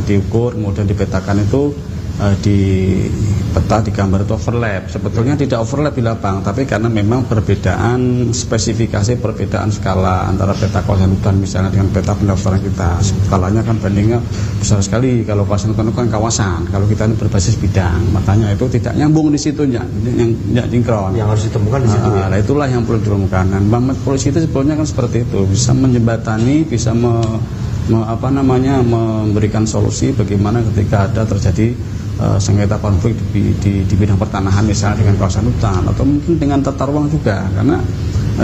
diukur kemudian dipetakan itu di peta digambar itu overlap. Sebetulnya tidak overlap di lapang, tapi karena memang perbedaan spesifikasi, perbedaan skala antara peta kawasan hutan misalnya dengan peta pendaftaran kita, skalanya kan bandingnya besar sekali. Kalau kawasan hutan itu kan kawasan, kalau kita ini berbasis bidang, makanya itu tidak nyambung di situ, yang sinkron. Yang harus ditemukan di situ. Nah, itulah yang perlu ditemukan. Dan One Map Policy itu sebetulnya kan seperti itu, bisa menjembatani, bisa memberikan solusi bagaimana ketika ada terjadi sengketa konflik di bidang pertanahan misalnya dengan kawasan hutan, atau mungkin dengan tata ruang juga, karena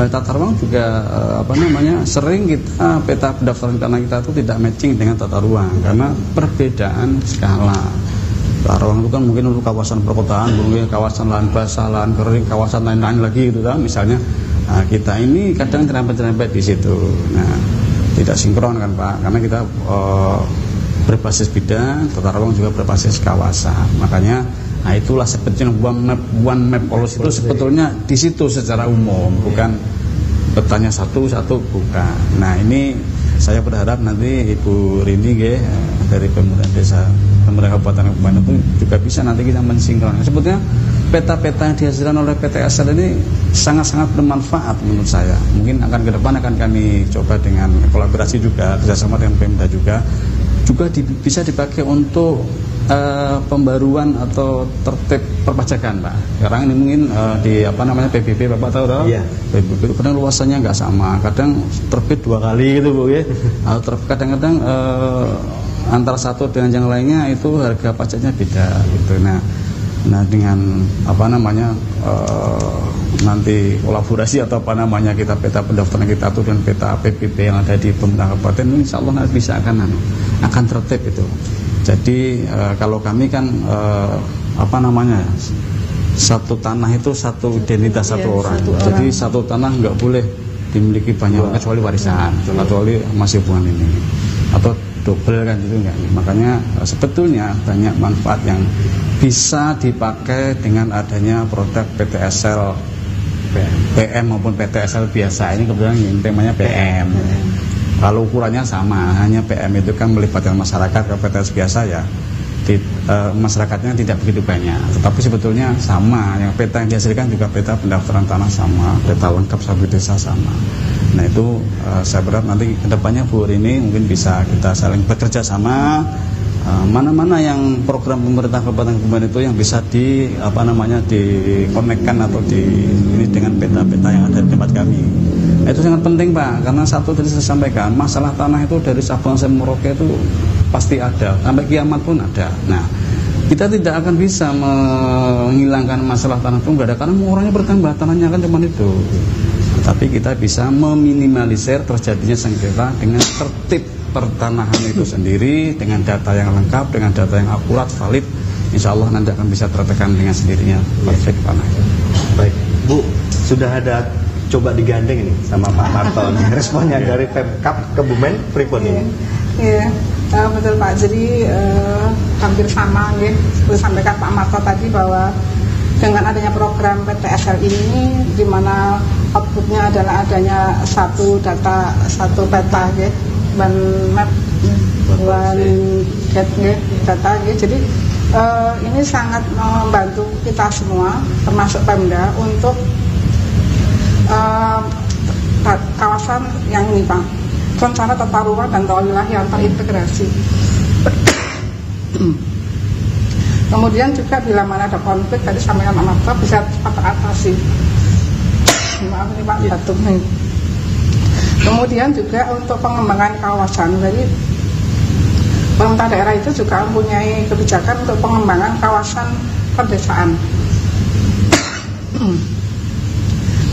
tata ruang juga sering kita peta pendaftaran tanah kita itu tidak matching dengan tata ruang karena perbedaan skala. Tata ruang itu kan mungkin untuk kawasan perkotaan, mungkin kawasan lahan basah, lahan kering, kawasan lain-lain lagi gitu kan misalnya. Nah, kita ini kadang terempet-terempet di situ. Nah, tidak sinkron kan Pak, karena kita berbasis bidang, tata ruang juga berbasis kawasan. Makanya, nah itulah sebetulnya One Map Policy itu sebetulnya di situ secara umum, bukan petanya satu-satu, bukan. Nah ini saya berharap nanti Ibu Rini dari pemerintah desa, pemerintah kabupaten Kebumen itu juga bisa nanti kita mensinkronkan. Sebetulnya peta-peta yang dihasilkan oleh PTSL ini sangat-sangat bermanfaat menurut saya. Mungkin ke depan akan kami coba dengan kolaborasi juga kerjasama dengan Pemda juga bisa dipakai untuk pembaruan atau tertib perpajakan Pak. Sekarang ini mungkin di PBB Bapak tahu dong? Iya. PBB itu kadang luasannya nggak sama, kadang terbit 2 kali gitu Bu ya. Atau kadang-kadang antara satu dengan yang lainnya itu harga pajaknya beda gitu. Nah dengan nanti kolaborasi atau kita peta pendaftaran kita itu dan peta PBB yang ada di pemerintah kabupaten, insya Allah nanti bisa akan tertib itu. Jadi kalau kami kan satu tanah itu satu identitas satu orang. Jadi satu tanah nggak boleh dimiliki banyak kecuali warisan, kecuali masih hubungan ini atau double kan itu enggak. Makanya sebetulnya banyak manfaat yang bisa dipakai dengan adanya produk PTSL PM maupun PTSL biasa. Ini kebetulan yang temanya PM. Kalau ukurannya sama, hanya PM itu kan melibatkan masyarakat. Ke PTS biasa ya masyarakatnya tidak begitu banyak, tetapi sebetulnya sama. Yang peta yang dihasilkan juga peta pendaftaran tanah sama, peta lengkap satu desa sama. Nah itu saya berharap nanti kedepannya Bu Rini mungkin bisa kita saling bekerja sama. Mana-mana yang program pemerintah Kabupaten Kebumen itu yang bisa dikonekkan atau ini dengan peta-peta yang ada di tempat kami. Nah, itu sangat penting Pak, karena satu tadi saya sampaikan, masalah tanah itu dari Sabang sampai Merauke itu pasti ada, sampai kiamat pun ada. Nah, kita tidak akan bisa menghilangkan masalah tanah itu enggak ada, karena orangnya bertambah, tanahnya kan cuma itu. Tapi kita bisa meminimalisir terjadinya sengketa dengan tertib pertanahan itu sendiri, dengan data yang lengkap, dengan data yang akurat, valid. Insya Allah nanti akan bisa tertekan dengan sendirinya perfect tanah. Baik, Bu, sudah ada coba digandeng ini sama Pak Marto. Responnya dari Pemkab Kebumen pripun ini? Iya, betul Pak. Jadi hampir sama ya, seperti sampaikan Pak Marto tadi bahwa dengan adanya program PTSL ini, di mana outputnya adalah adanya satu data, satu peta ya, one map, one data ya. Jadi ini sangat membantu kita semua, termasuk Pemda, untuk kawasan yang ini Pak, rencana tata ruang dan tata wilayah yang terintegrasi. Kemudian juga bila mana ada konflik tadi sampaikan Pak Marto bisa cepat teratasi. Maaf ini Pak batuk nih. Kemudian juga untuk pengembangan kawasan, jadi pemerintah daerah itu juga mempunyai kebijakan untuk pengembangan kawasan pedesaan.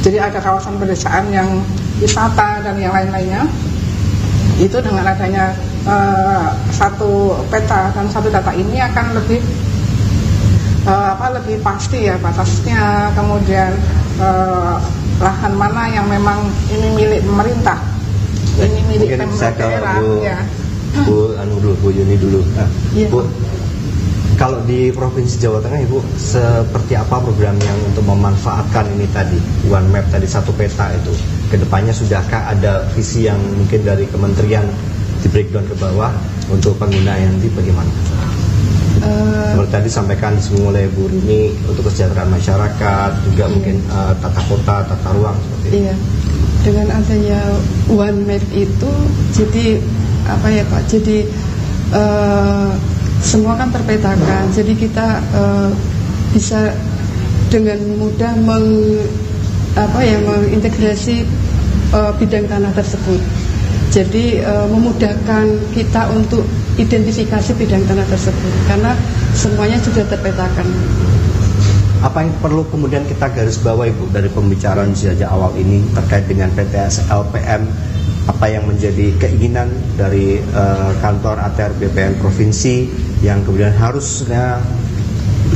Jadi ada kawasan pedesaan yang wisata dan yang lain-lainnya. Itu dengan adanya satu peta dan satu data ini akan lebih lebih pasti ya batasnya, kemudian lahan mana yang memang ini milik pemerintah, ini milik daerah ya. Bu Yuni dulu. Bu, kalau di Provinsi Jawa Tengah Ibu seperti apa program yang untuk memanfaatkan ini tadi, one map tadi, satu peta itu? Kedepannya sudahkah ada visi yang mungkin dari kementerian di breakdown ke bawah untuk pengguna yang nanti bagaimana? Seperti tadi sampaikan disinggung oleh Bu Rini untuk kesejahteraan masyarakat, juga mungkin tata kota, tata ruang seperti itu. Iya. Dengan adanya one map itu, jadi apa ya Pak? Jadi semua kan terpetakan. Jadi kita bisa dengan mudah mengintegrasi bidang tanah tersebut. Jadi memudahkan kita untuk identifikasi bidang tanah tersebut karena semuanya sudah terpetakan. Apa yang perlu kemudian kita garis bawah Ibu dari pembicaraan sejak awal ini terkait dengan PTSL PM? Apa yang menjadi keinginan dari kantor ATR BPN Provinsi yang kemudian harusnya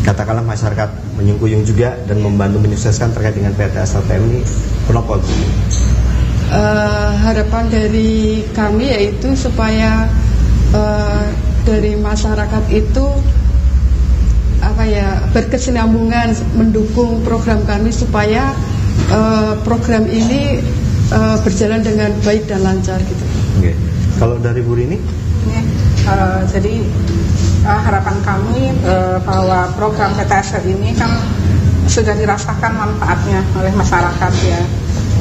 katakanlah masyarakat menyungkuyung juga dan membantu menyukseskan terkait dengan PTSL PM ini? Kenapa? Harapan dari kami yaitu supaya dari masyarakat itu berkesinambungan mendukung program kami supaya program ini berjalan dengan baik dan lancar gitu. Oke. Kalau dari Bu Rini? Jadi harapan kami bahwa program PTSL ini kan sudah dirasakan manfaatnya oleh masyarakat ya.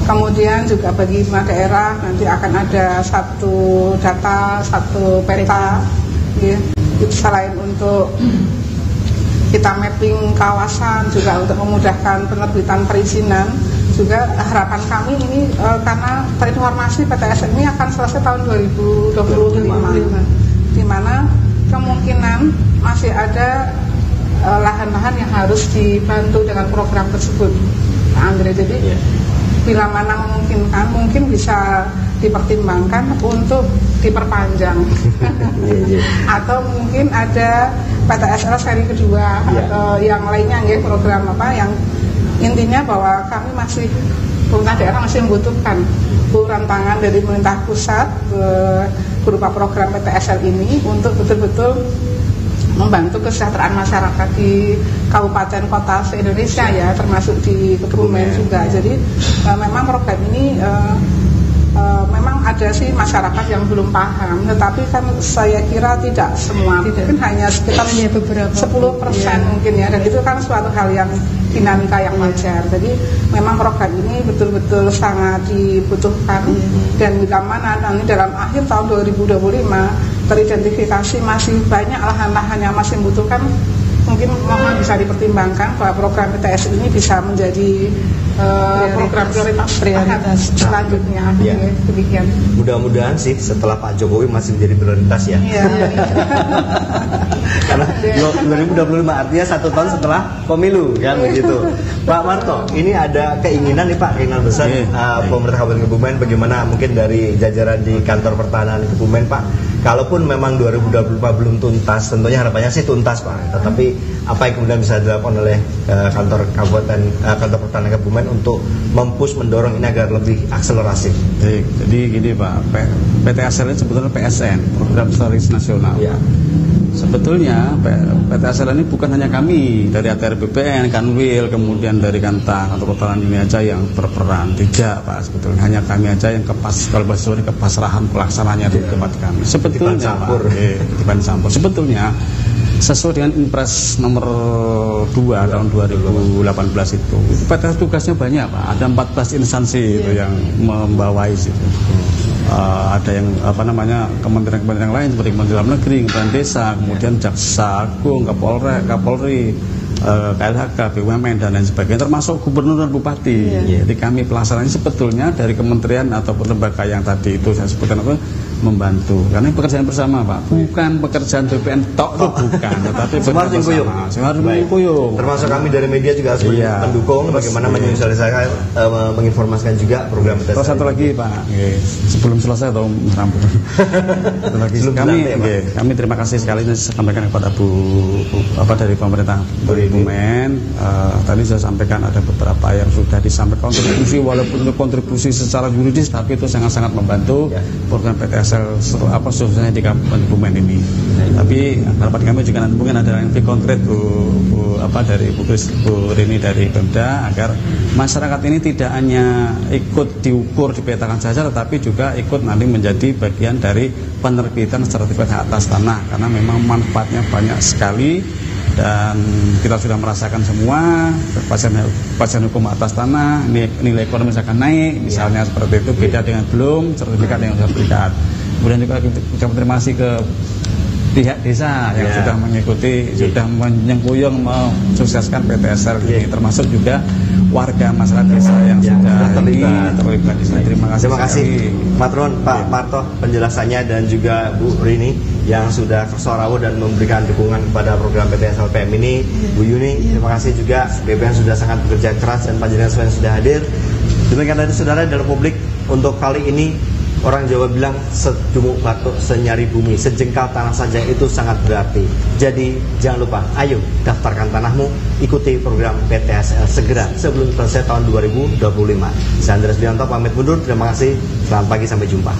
Kemudian juga bagi daerah nanti akan ada satu data, satu peta ya. Selain untuk kita mapping kawasan, juga untuk memudahkan penerbitan perizinan, juga harapan kami ini karena terinformasi PTSL ini akan selesai tahun 2025, di mana kemungkinan masih ada lahan-lahan yang harus dibantu dengan program tersebut, Pak Andre. Jadi bila mana memungkinkan, mungkin bisa dipertimbangkan untuk diperpanjang atau mungkin ada PTSL seri kedua atau yang lainnya ya, program apa yang intinya bahwa kami masih pemerintah daerah masih membutuhkan uluran tangan dari pemerintah pusat berupa program PTSL ini untuk betul-betul membantu kesejahteraan masyarakat di kabupaten kota se-Indonesia ya, termasuk di Kebumen juga. Jadi memang program ini memang ada sih masyarakat yang belum paham, tetapi kan saya kira tidak semua, mungkin hanya sekitar 10% mungkin ya, dan itu kan suatu hal yang dinamika yang wajar. Jadi memang program ini betul-betul sangat dibutuhkan, dan bila mana nanti dalam akhir tahun 2025 teridentifikasi masih banyak lahan-lahan yang masih membutuhkan, mungkin mohon bisa dipertimbangkan bahwa program PTS ini bisa menjadi program prioritas selanjutnya. Ya. Demikian. Mudah-mudahan sih setelah Pak Jokowi masih menjadi prioritas ya. Karena 2025 artinya 1 tahun setelah pemilu kan begitu. Pak Marto, ini ada keinginan nih Pak, keinginan besar pemerintah Kabupaten Kebumen, bagaimana mungkin dari jajaran di kantor pertahanan Kebumen Pak, kalaupun memang 2025 belum tuntas, tentunya harapannya sih tuntas Pak, tetapi apa yang kemudian bisa dilakukan oleh kantor pertahanan Kebumen untuk mendorong ini agar lebih akselerasi? Jadi gini Pak, PTSL ini sebetulnya PSN, Program Strategis Nasional. Ya. Sebetulnya PTSL ini bukan hanya kami dari ATR BPN, Kanwil, kemudian dari kantor pertahanan ini aja yang berperan, tidak Pak. Sebetulnya hanya kami aja yang kalau bahasa ini kepasrahan pelaksanaannya di tempat kami. Sebetulnya Pak, sebetulnya sesuai dengan Impres nomor 2 tahun 2018 itu PTS tugasnya banyak Pak, ada 14 instansi itu yang membawai situ. Ada yang kementerian-kementerian lain seperti Kementerian Dalam Negeri, Kementerian Desa, kemudian Jaksa Agung, Kapolri, KLHK, BUMN dan lain sebagainya, termasuk gubernur dan bupati. Jadi kami pelaksananya sebetulnya dari kementerian ataupun lembaga yang tadi itu saya sebutkan membantu, karena pekerjaan bersama Pak, bukan pekerjaan BPN tok itu bukan, tetapi semua harus menguyung. Termasuk kami dari media juga harus mendukung bagaimana menyosialisasikan, menginformasikan juga program PTSL. Terus satu lagi Pak, sebelum selesai atau merampung. Satu lagi kami terima kasih sekali ini sampaikan kepada dari pemerintah Kebumen. Tadi saya sampaikan ada beberapa yang sudah disampaikan kontribusi, walaupun itu kontribusi secara yuridis, tapi itu sangat-sangat membantu program PTSL khususnya di Kabupaten Kebumen ini. Tapi harapan kami juga nanti mungkin ada yang lebih konkret dari Bu Rini dari Pemda, agar masyarakat ini tidak hanya ikut diukur, dipetakan saja, tetapi juga ikut nanti menjadi bagian dari penerbitan sertifikat hak atas tanah, karena memang manfaatnya banyak sekali. Dan kita sudah merasakan semua kepastian hukum atas tanah, nilai ekonomi akan naik, misalnya seperti itu, beda dengan belum sertifikat yang sudah berikan. Kemudian juga kita terima kasih ke pihak desa yang sudah mengikuti, sudah menyengkuyung mensukseskan PTSL ini, termasuk juga warga masyarakat desa yang sudah terlibat di sini. Terima kasih Matron, Pak Marto penjelasannya, dan juga Bu Rini yang sudah kersorawo dan memberikan dukungan kepada program PTSL PM ini. Bu Yuni, terima kasih juga, BPN sudah sangat bekerja keras dan panjenengan yang sudah hadir. Demikian tadi saudara dalam publik untuk kali ini. Orang Jawa bilang sejumuk batu senyari bumi, sejengkal tanah saja itu sangat berarti. Jadi jangan lupa, ayo daftarkan tanahmu, ikuti program PTSL segera sebelum selesai tahun 2025. Saya Andreas Bianto pamit mundur, terima kasih, selamat pagi, sampai jumpa.